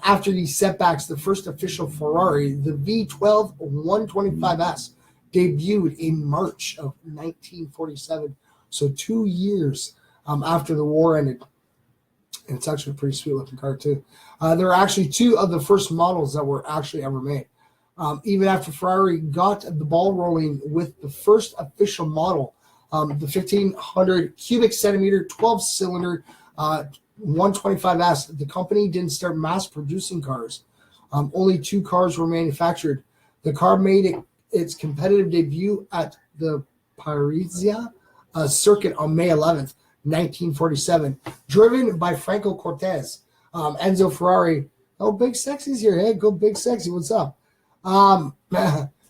After these setbacks, the first official Ferrari, the V12 125S, debuted in March of 1947. So 2 years after the war ended. And it's actually a pretty sweet looking car too. There are actually two of the first models that were actually ever made. Even after Ferrari got the ball rolling with the first official model, the 1500 cubic centimeter 12-cylinder 125S, the company didn't start mass producing cars. Only two cars were manufactured. The car made its competitive debut at the Parisia circuit on May 11th, 1947, driven by Franco Cortez. Enzo Ferrari, oh, Big Sexy's here. Hey, go Big Sexy, what's up?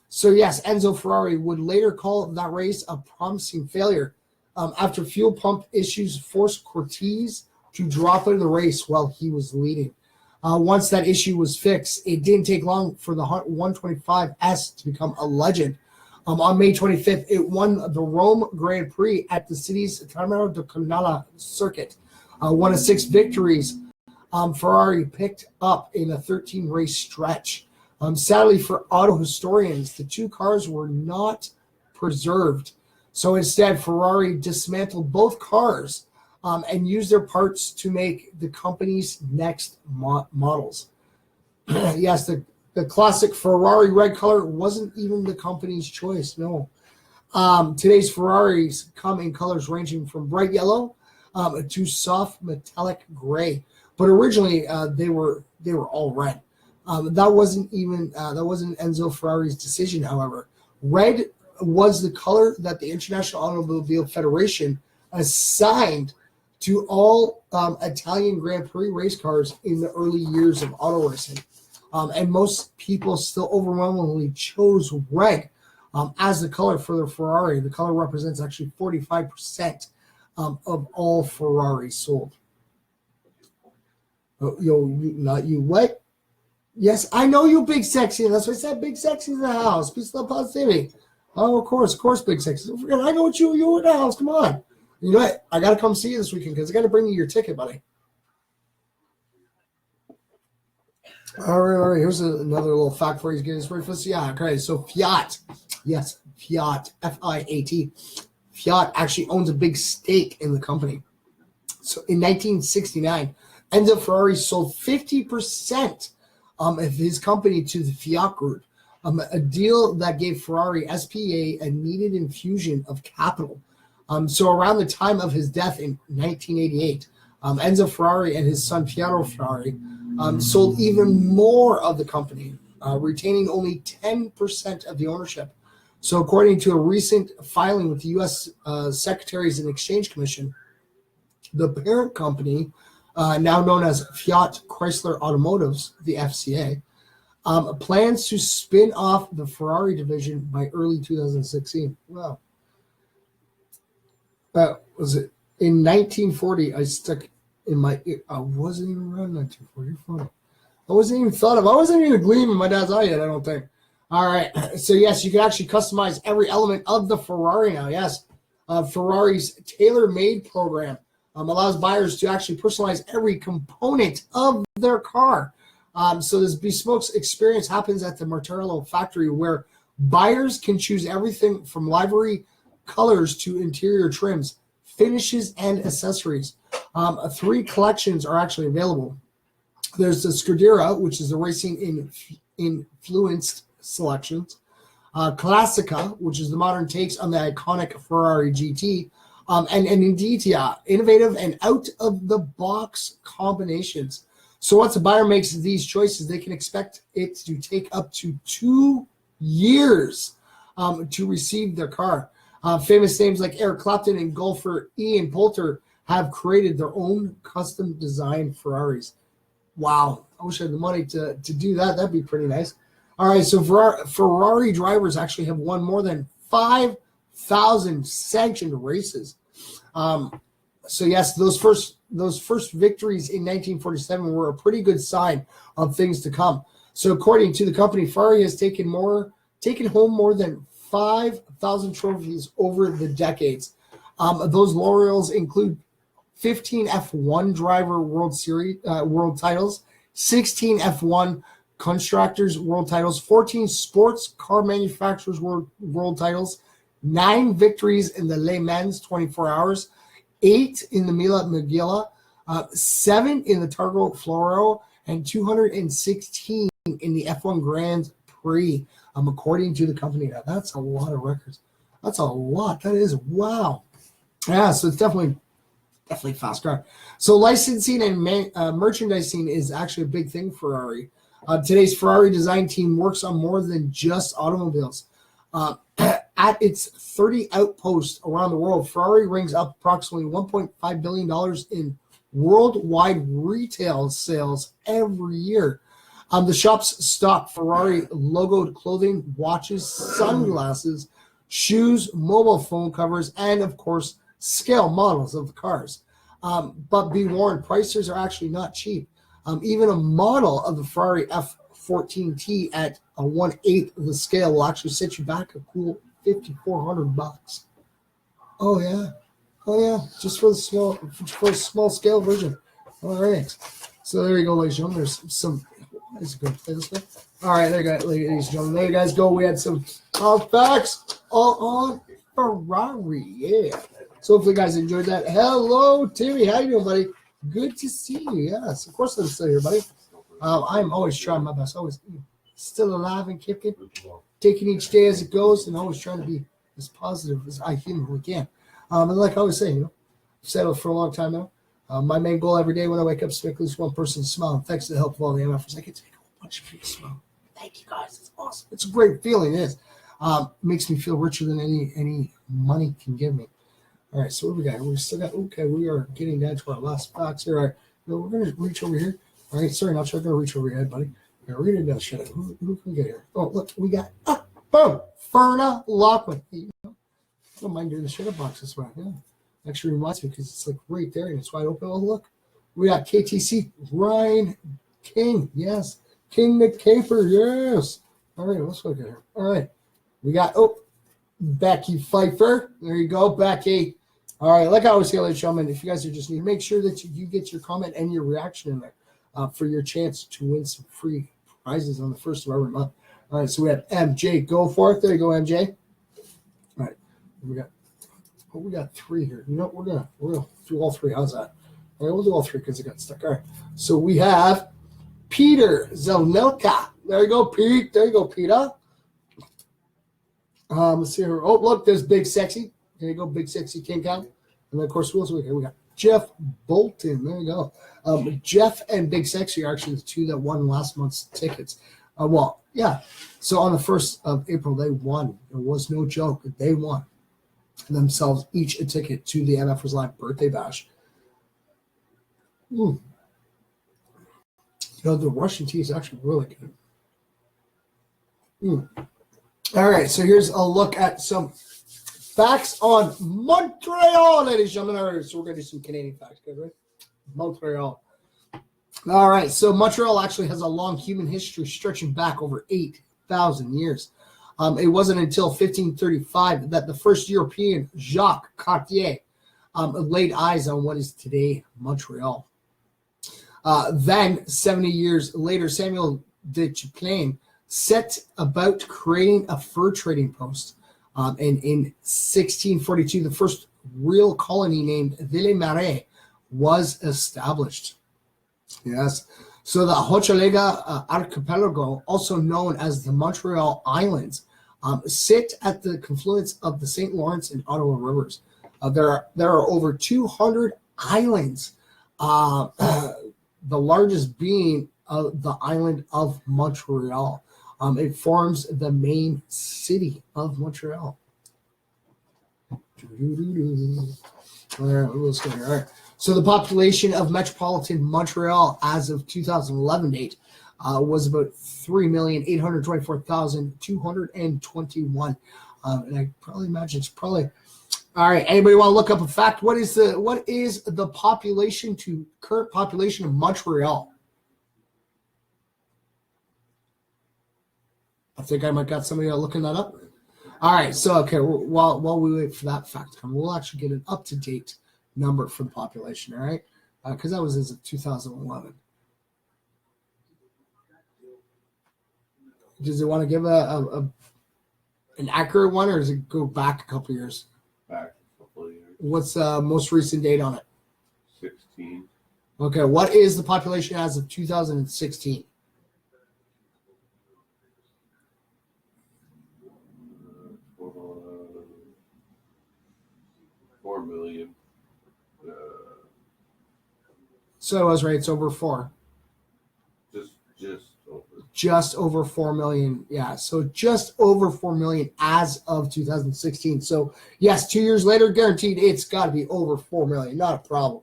So yes, Enzo Ferrari would later call that race a promising failure. After fuel pump issues forced Cortez to drop out of the race while he was leading. Once that issue was fixed, it didn't take long for the 125S to become a legend. On May 25th, it won the Rome Grand Prix at the city's Termino de Canala circuit. One of 6 victories Ferrari picked up in a 13-race stretch. Sadly for auto historians, the two cars were not preserved. So instead, Ferrari dismantled both cars and used their parts to make the company's next models. Yes, the classic Ferrari red color wasn't even the company's choice, no. Today's Ferraris come in colors ranging from bright yellow to soft metallic gray. But originally, they were all red. That wasn't Enzo Ferrari's decision, however. Red was the color that the International Automobile Federation assigned to all Italian Grand Prix race cars in the early years of auto racing. And most people still overwhelmingly chose red as the color for their Ferrari. The color represents actually 45% of all Ferraris sold. Not you, what? Yes, I know you, Big Sexy. That's why I said Big Sexy in the house. Peace, love, positivity. Oh, of course, Big Sexy. Don't forget, I know what you were in the house. Come on. You know what? I got to come see you this weekend because I got to bring you your ticket, buddy. All right. Here's another little fact for you. Get this ready for this. Yeah, okay. So Fiat, yes, Fiat, F-I-A-T. Fiat actually owns a big stake in the company. So in 1969, Enzo Ferrari sold 50% of his company to the Fiat Group, a deal that gave Ferrari SPA a needed infusion of capital. So around the time of his death in 1988, Enzo Ferrari and his son Piero Ferrari sold even more of the company, retaining only 10% of the ownership. So according to a recent filing with the U.S. Securities and Exchange Commission, the parent company, now known as Fiat Chrysler Automotives, the FCA, plans to spin off the Ferrari division by early 2016. Wow. Was it in 1940? I stuck in my ear. I wasn't even around 1940. You're funny. I wasn't even thought of. I wasn't even a gleam in my dad's eye yet, I don't think. All right. So, yes, you can actually customize every element of the Ferrari now. Yes. Ferrari's tailor-made program allows buyers to actually personalize every component of their car. So this bespoke experience happens at the Montreal factory, where buyers can choose everything from livery colors to interior trims, finishes, and accessories. 3 collections are actually available. There's the Scuderia, which is the racing influenced selections. Classica, which is the modern takes on the iconic Ferrari GT. And Inditia, innovative and out-of-the-box combinations. So once a buyer makes these choices, they can expect it to take up to 2 years to receive their car. Famous names like Eric Clapton and golfer Ian Poulter have created their own custom-designed Ferraris. Wow. I wish I had the money to do that. That'd be pretty nice. All right, so Ferrari drivers actually have won more than 5,000 sanctioned races. So yes, those first victories in 1947 were a pretty good sign of things to come. So according to the company, Ferrari has taken home more than 5,000 trophies over the decades. Those laurels include 15 F1 driver world titles, 16 F1 constructors world titles, 14 sports car manufacturers world titles, 9 victories in the Le Mans 24 hours, 8 in the Mila Magilla, 7 in the Targa Floro, and 216 in the F1 Grand Prix, according to the company. Now, that's a lot of records. That's a lot. That is, wow. Yeah, so it's definitely fast car. So licensing and merchandising is actually a big thing for Ferrari. Today's Ferrari design team works on more than just automobiles. At its 30 outposts around the world, Ferrari rings up approximately $1.5 billion in worldwide retail sales every year. The shops stock Ferrari logoed clothing, watches, sunglasses, shoes, mobile phone covers, and, of course, scale models of the cars. But be warned, prices are actually not cheap. Even a model of the Ferrari F14T at a 1/8 of the scale will actually set you back a cool $5,400. Oh yeah, just for a small scale version. All right, so there you go, ladies and gentlemen. There's some. Is it going to play this way? All right, there you go, ladies and gentlemen. There you guys go. We had some facts all on Ferrari. Yeah. So hopefully, you guys enjoyed that. Hello, Timmy. How you doing, buddy? Good to see you. Yes, of course I'm still here, buddy. I'm always trying my best. Always still alive and kicking, taking each day as it goes, and always trying to be as positive as I humanly can. And like I always say, I've said it for a long time now. My main goal every day when I wake up is to make at least one person smile. And thanks to the help of all the MFers, I get to make a whole bunch of people smile. Thank you guys. It's awesome. It's a great feeling. It is. Makes me feel richer than any money can give me. All right, so what do we got? We still got, okay, we are getting down to our last box here. All right, we're going to reach over here. All right, sorry, not sure I'm going to reach over your head, buddy. All right, we're going to do shut up. Who can we get here? Oh, look, we got, boom, Ferna Lockman. Hey, I don't mind doing the shut up box this way. Yeah, actually reminds me because it's like right there and it's wide open. Oh, look, we got KTC, Ryan King, yes. King the Caper, yes. All right, let's look at here. All right, we got, Becky Pfeiffer. There you go, Becky. All right, like I always say, ladies and gentlemen, if you guys are just new, make sure that you get your comment and your reaction in there for your chance to win some free prizes on the first of every month. All right, so we have MJ. Go for it. There you go, MJ. All right, we got 3 here. You know what? We're gonna do all 3. How's that? All right, we'll do all 3 because it got stuck. All right, so we have Peter Zelnilka. There you go, Pete. There you go, Peter. Let's see here. Oh, look, there's Big Sexy. There you go, Big Sexy King Kong. And then, of course, who else we got? Jeff Bolton. There you go. Jeff and Big Sexy are actually the 2 that won last month's tickets. Well, yeah. So on the 1st of April, they won. It was no joke. They won themselves each a ticket to the MFers Live birthday bash. You know, the Russian tea is actually really good. All right, so here's a look at some facts on Montreal, ladies and gentlemen. All right, so we're going to do some Canadian facts, guys, right? Montreal. All right, so Montreal actually has a long human history stretching back over 8,000 years. It wasn't until 1535 that the first European, Jacques Cartier, laid eyes on what is today Montreal. Then, 70 years later, Samuel de Champlain set about creating a fur trading post. And in 1642, the first real colony named Ville-Marais was established. Yes. So the Hochelaga Archipelago, also known as the Montreal Islands, sit at the confluence of the St. Lawrence and Ottawa rivers. There are over 200 islands, the largest being the island of Montreal. It forms the main city of Montreal. All right, let's go here. All right. So the population of metropolitan Montreal as of 2011 date was about 3,824,221. And I probably imagine it's probably all right. Anybody want to look up a fact? What is the population to current population of Montreal? I think I might got somebody looking that up. All right, so okay, while we wait for that fact to come, we'll actually get an up-to-date number for the population, all right? Because that was as of 2011. Does it want to give an accurate one, or does it go back a couple years? Back a couple of years. What's the most recent date on it? 16. Okay, what is the population as of 2016? 4 million. So I was right. It's over 4. Just Just over over. 4 million. Yeah. So just over 4 million as of 2016. So yes, 2 years later, guaranteed it's got to be over 4 million. Not a problem.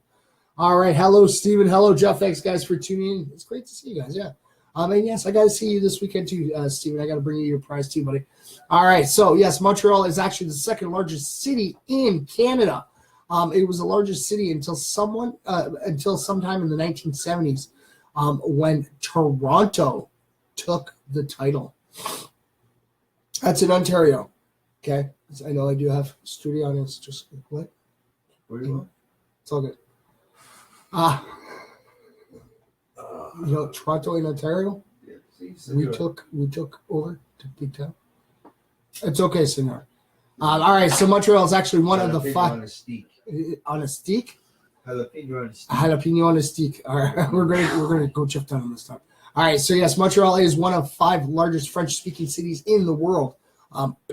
All right. Hello, Steven. Hello, Jeff. Thanks, guys, for tuning in. It's great to see you guys. Yeah. And yes, I got to see you this weekend too, Steven. I got to bring you your prize too, buddy. All right. So yes, Montreal is actually the second largest city in Canada. It was the largest city until sometime in the 1970s, when Toronto took the title. That's in Ontario. Okay. I know I do have studio audience. Just what? Where do you want? It's all good. You know, Toronto in Ontario, we took over to Big Town. It's okay, senor. All right, so Montreal is actually one of the 5 on a steak. On a steak. Jalapeno on a steak. Jalapeno on a steak. All right, we're gonna go Jeff down on this time. All right, so yes, Montreal is one of 5 largest French-speaking cities in the world.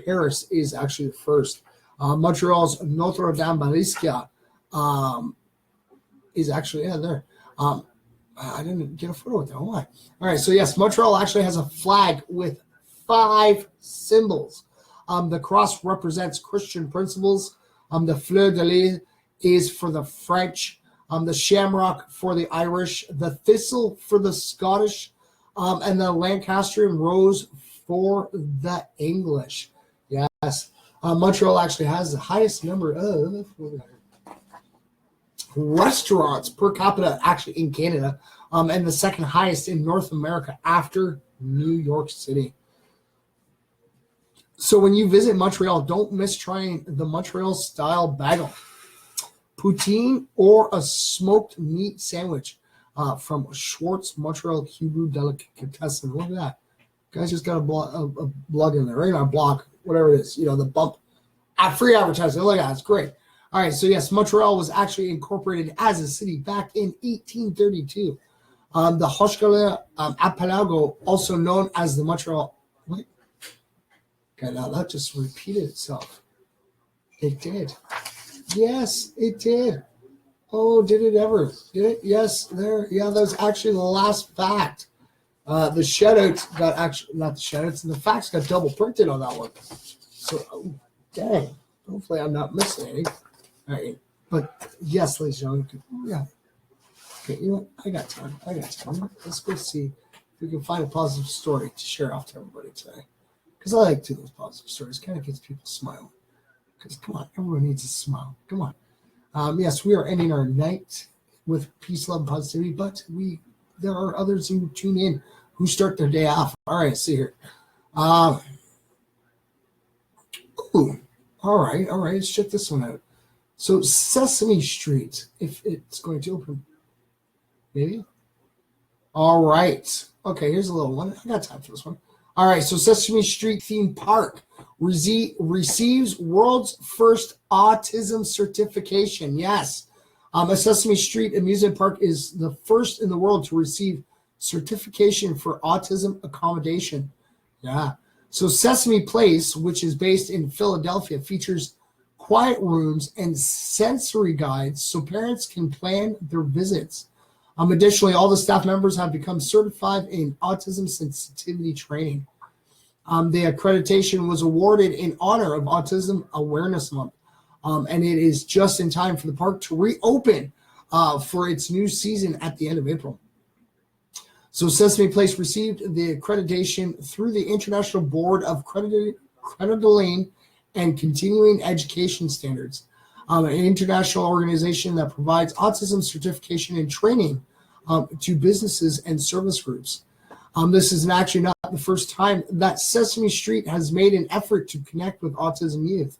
Paris is actually the first. Montreal's Notre Dame Balisca is actually there. I didn't get a photo with that. Why? All right, so yes, Montreal actually has a flag with 5 symbols. The cross represents Christian principles. The fleur de lis is for the French. The shamrock for the Irish. The thistle for the Scottish. And the Lancastrian rose for the English. Yes. Montreal actually has the highest number of restaurants per capita actually in Canada, and the second highest in North America after New York City. So when you visit Montreal, don't miss trying the Montreal style bagel. poutine, or a smoked meat sandwich from Schwartz Montreal Hebrew Delicatessen. Look at that. Guys just got a blog in there, right? A blog, whatever it is. The bump. Free advertising. Look at that. It's great. All right. So, yes, Montreal was actually incorporated as a city back in 1832. The Hochschule Archipelago, also known as the Montreal. Wait. Okay, now that just repeated itself. It did. Yes, it did. Oh, did it ever? Did it? Yes, there. Yeah, that was actually the last fact. The shoutouts got actually, not the shoutouts, the facts got double printed on that one. So, dang. Hopefully I'm not missing anything. All right. But yes, ladies and gentlemen. Yeah. Okay, you know what? I got time. Let's go see if we can find a positive story to share off to everybody today. Because I like to do those positive stories. Kind of gets people smiling. Because, come on, everyone needs a smile. Come on. Yes, we are ending our night with peace, love, and positivity, but there are others who tune in who start their day off. All right, see here. All right. Let's check this one out. So Sesame Street, if it's going to open, maybe. All right. Okay, here's a little one. I got time for this one. All right, so Sesame Street theme park receives world's first autism certification. Yes. A Sesame Street amusement park is the first in the world to receive certification for autism accommodation. Yeah. So Sesame Place, which is based in Philadelphia, features quiet rooms and sensory guides so parents can plan their visits. Additionally, all the staff members have become certified in autism sensitivity training. The accreditation was awarded in honor of Autism Awareness Month. And it is just in time for the park to reopen for its new season at the end of April. So Sesame Place received the accreditation through the International Board of Credentialing and Continuing Education Standards, an international organization that provides autism certification and training to businesses and service groups. This is actually not the first time that Sesame Street has made an effort to connect with autism youth.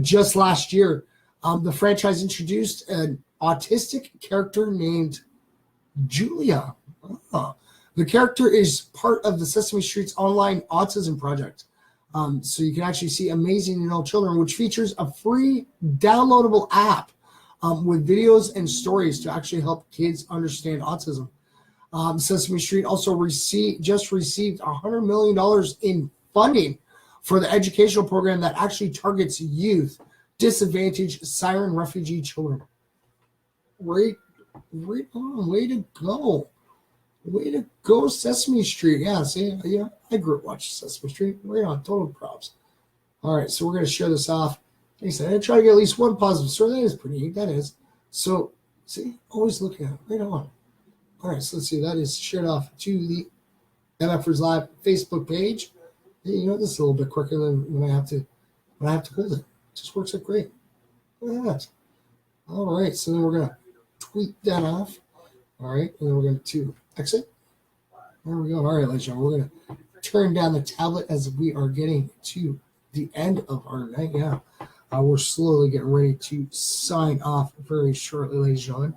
Just last year, the franchise introduced an autistic character named Julia. The character is part of the Sesame Street's online autism project. So you can actually see Amazing in All Children, which features a free downloadable app with videos and stories to actually help kids understand autism. Sesame Street also just received $100 million in funding for the educational program that actually targets youth, disadvantaged Syrian refugee children. Right on, way to go. Way to go, Sesame Street. Yeah, see, I grew up watching Sesame Street. Right on, total props. All right, so we're going to share this off. Like I said, I try to get at least one positive story. That is pretty neat, that is. So, see, always looking at it. Right on. All right, so let's see. That is shared off to the MFers Live Facebook page. Hey, this is a little bit quicker than when I have to hold it. It just works out great. Look at that. All right, so then we're going to tweet that off. All right, and then we're going to exit. There we go. All right, ladies and gentlemen, we're going to turn down the tablet as we are getting to the end of our night. Yeah, we're slowly getting ready to sign off very shortly, ladies and gentlemen.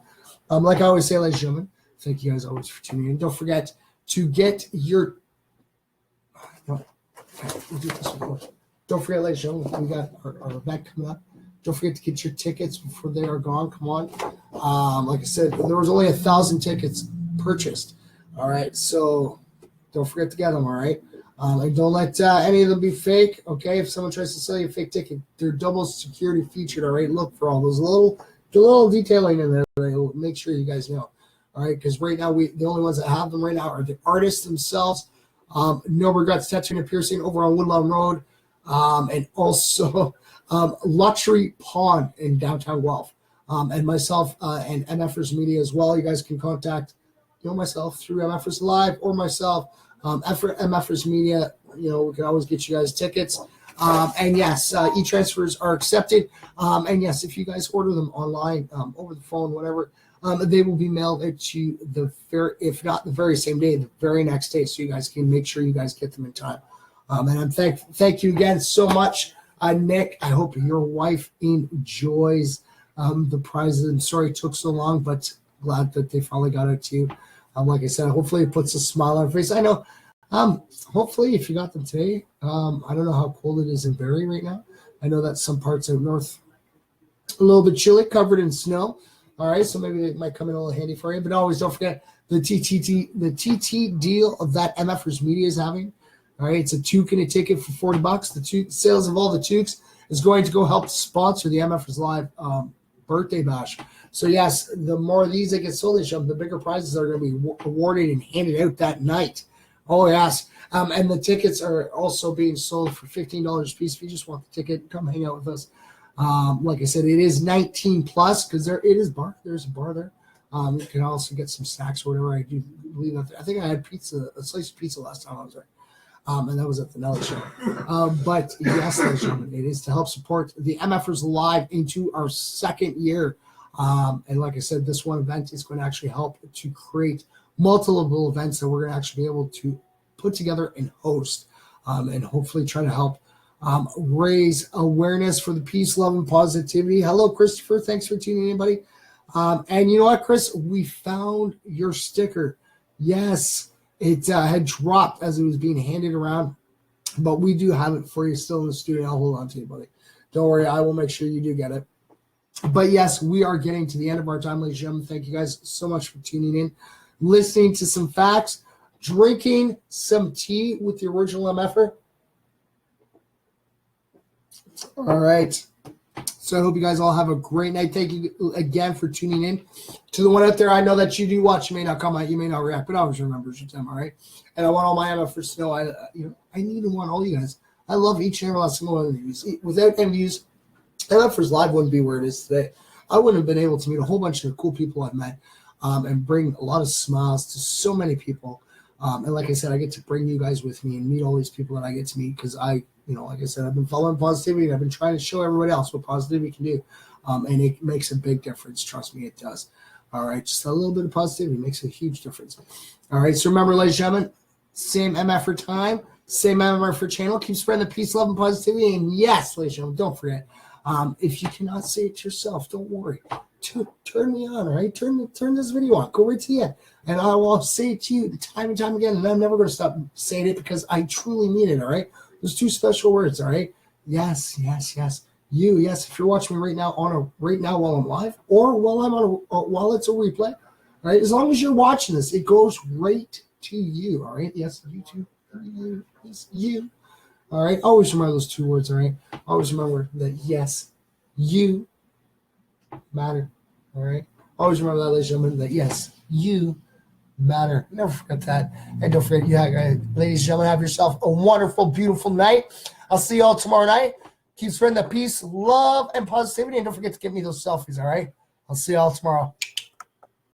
Like I always say, ladies and gentlemen, thank you guys always for tuning in. Don't forget to get your. No, okay, we'll do this one. Don't forget, ladies and gentlemen, we got our event coming up. Don't forget to get your tickets before they are gone. Come on. Like I said, there was only 1,000 tickets purchased. All right, so don't forget to get them. All right, and don't let any of them be fake. Okay, if someone tries to sell you a fake ticket, they're double security featured. All right, look for all those little detailing in there. Right? Make sure you guys know. All right, because right now the only ones that have them right now are the artists themselves. No Regrets Tattooing and Piercing over on Woodlawn Road, and also Luxury Pawn in downtown Guelph. And myself and MFers Media as well. You guys can contact myself through MFers Live or myself, MFers Media. We can always get you guys tickets. And yes, e-transfers are accepted. And yes, if you guys order them online, over the phone, whatever, they will be mailed to you if not the very same day, the very next day, so you guys can make sure you guys get them in time. And I'm thank you again so much, Nick. I hope your wife enjoys the prizes. I'm sorry it took so long, but glad that they finally got out to you. Like I said, hopefully it puts a smile on your face. I know, hopefully if you got them today, I don't know how cold it is in Barrie right now. I know that some parts out north a little bit chilly, covered in snow. All right, so maybe it might come in a little handy for you. But always don't forget the TT deal that MFers Media is having. All right, it's a toque and a ticket for $40. The sales of all the toques is going to go help sponsor the MFers Live birthday bash. So yes, the more of these that get sold, the bigger prizes are going to be awarded and handed out that night. Oh yes, and the tickets are also being sold for $15 a piece. If you just want the ticket, come hang out with us. Like I said, it is 19 plus because there's a bar there. You can also get some snacks or whatever. I do believe that. I think I had a slice of pizza last time I was there. And that was at the Nelly show. But yes, ladies and gentlemen, it is to help support the MFers Live into our second year. And like I said, this one event is going to actually help to create multiple events that we're going to actually be able to put together and host, and hopefully try to help raise awareness for the peace, love, and positivity. Hello, Christopher. Thanks for tuning in, buddy. And you know what, Chris? We found your sticker. Yes, it had dropped as it was being handed around, but we do have it for you still in the studio. I'll hold on to you, buddy. Don't worry. I will make sure you do get it. But yes, we are getting to the end of our time, ladies and gentlemen. Thank you guys so much for tuning in, listening to some facts, drinking some tea with the original MFer. All right. So I hope you guys all have a great night. Thank you again for tuning in. To the one out there, I know that you do watch. You may not comment, you may not react, but always remember your time, all right? And I want all my MFers to know I need and want all you guys. I love each and every last single one of you. Without them views, MFers Live wouldn't be where it is today. I wouldn't have been able to meet a whole bunch of cool people I've met and bring a lot of smiles to so many people. And like I said, I get to bring you guys with me and meet all these people that I get to meet because like I said, I've been following positivity and I've been trying to show everybody else what positivity can do. And it makes a big difference. Trust me, it does. All right. Just a little bit of positivity makes a huge difference. All right. So remember, ladies and gentlemen, same MFer time, same MFer channel. Keep spreading the peace, love, and positivity. And yes, ladies and gentlemen, don't forget, if you cannot say it yourself, don't worry. Turn me on, all right? Turn this video on. Go right to the end. And I will say it to you time and time again, and I'm never going to stop saying it because I truly mean it, all right? There's two special words, all right? Yes, yes, yes. You, yes. If you're watching me right now while I'm live, or while it's a replay, all right? As long as you're watching this, it goes right to you, all right? Yes, YouTube, you, yes, you. All right? Always remember those two words, all right? Always remember that, yes, you matter, all right? Always remember that, ladies and gentlemen, that, yes, you matter. Never forget that. And don't forget, ladies and gentlemen, have yourself a wonderful, beautiful night. I'll see you all tomorrow night. Keep spreading the peace, love, and positivity. And don't forget to give me those selfies, all right? I'll see you all tomorrow.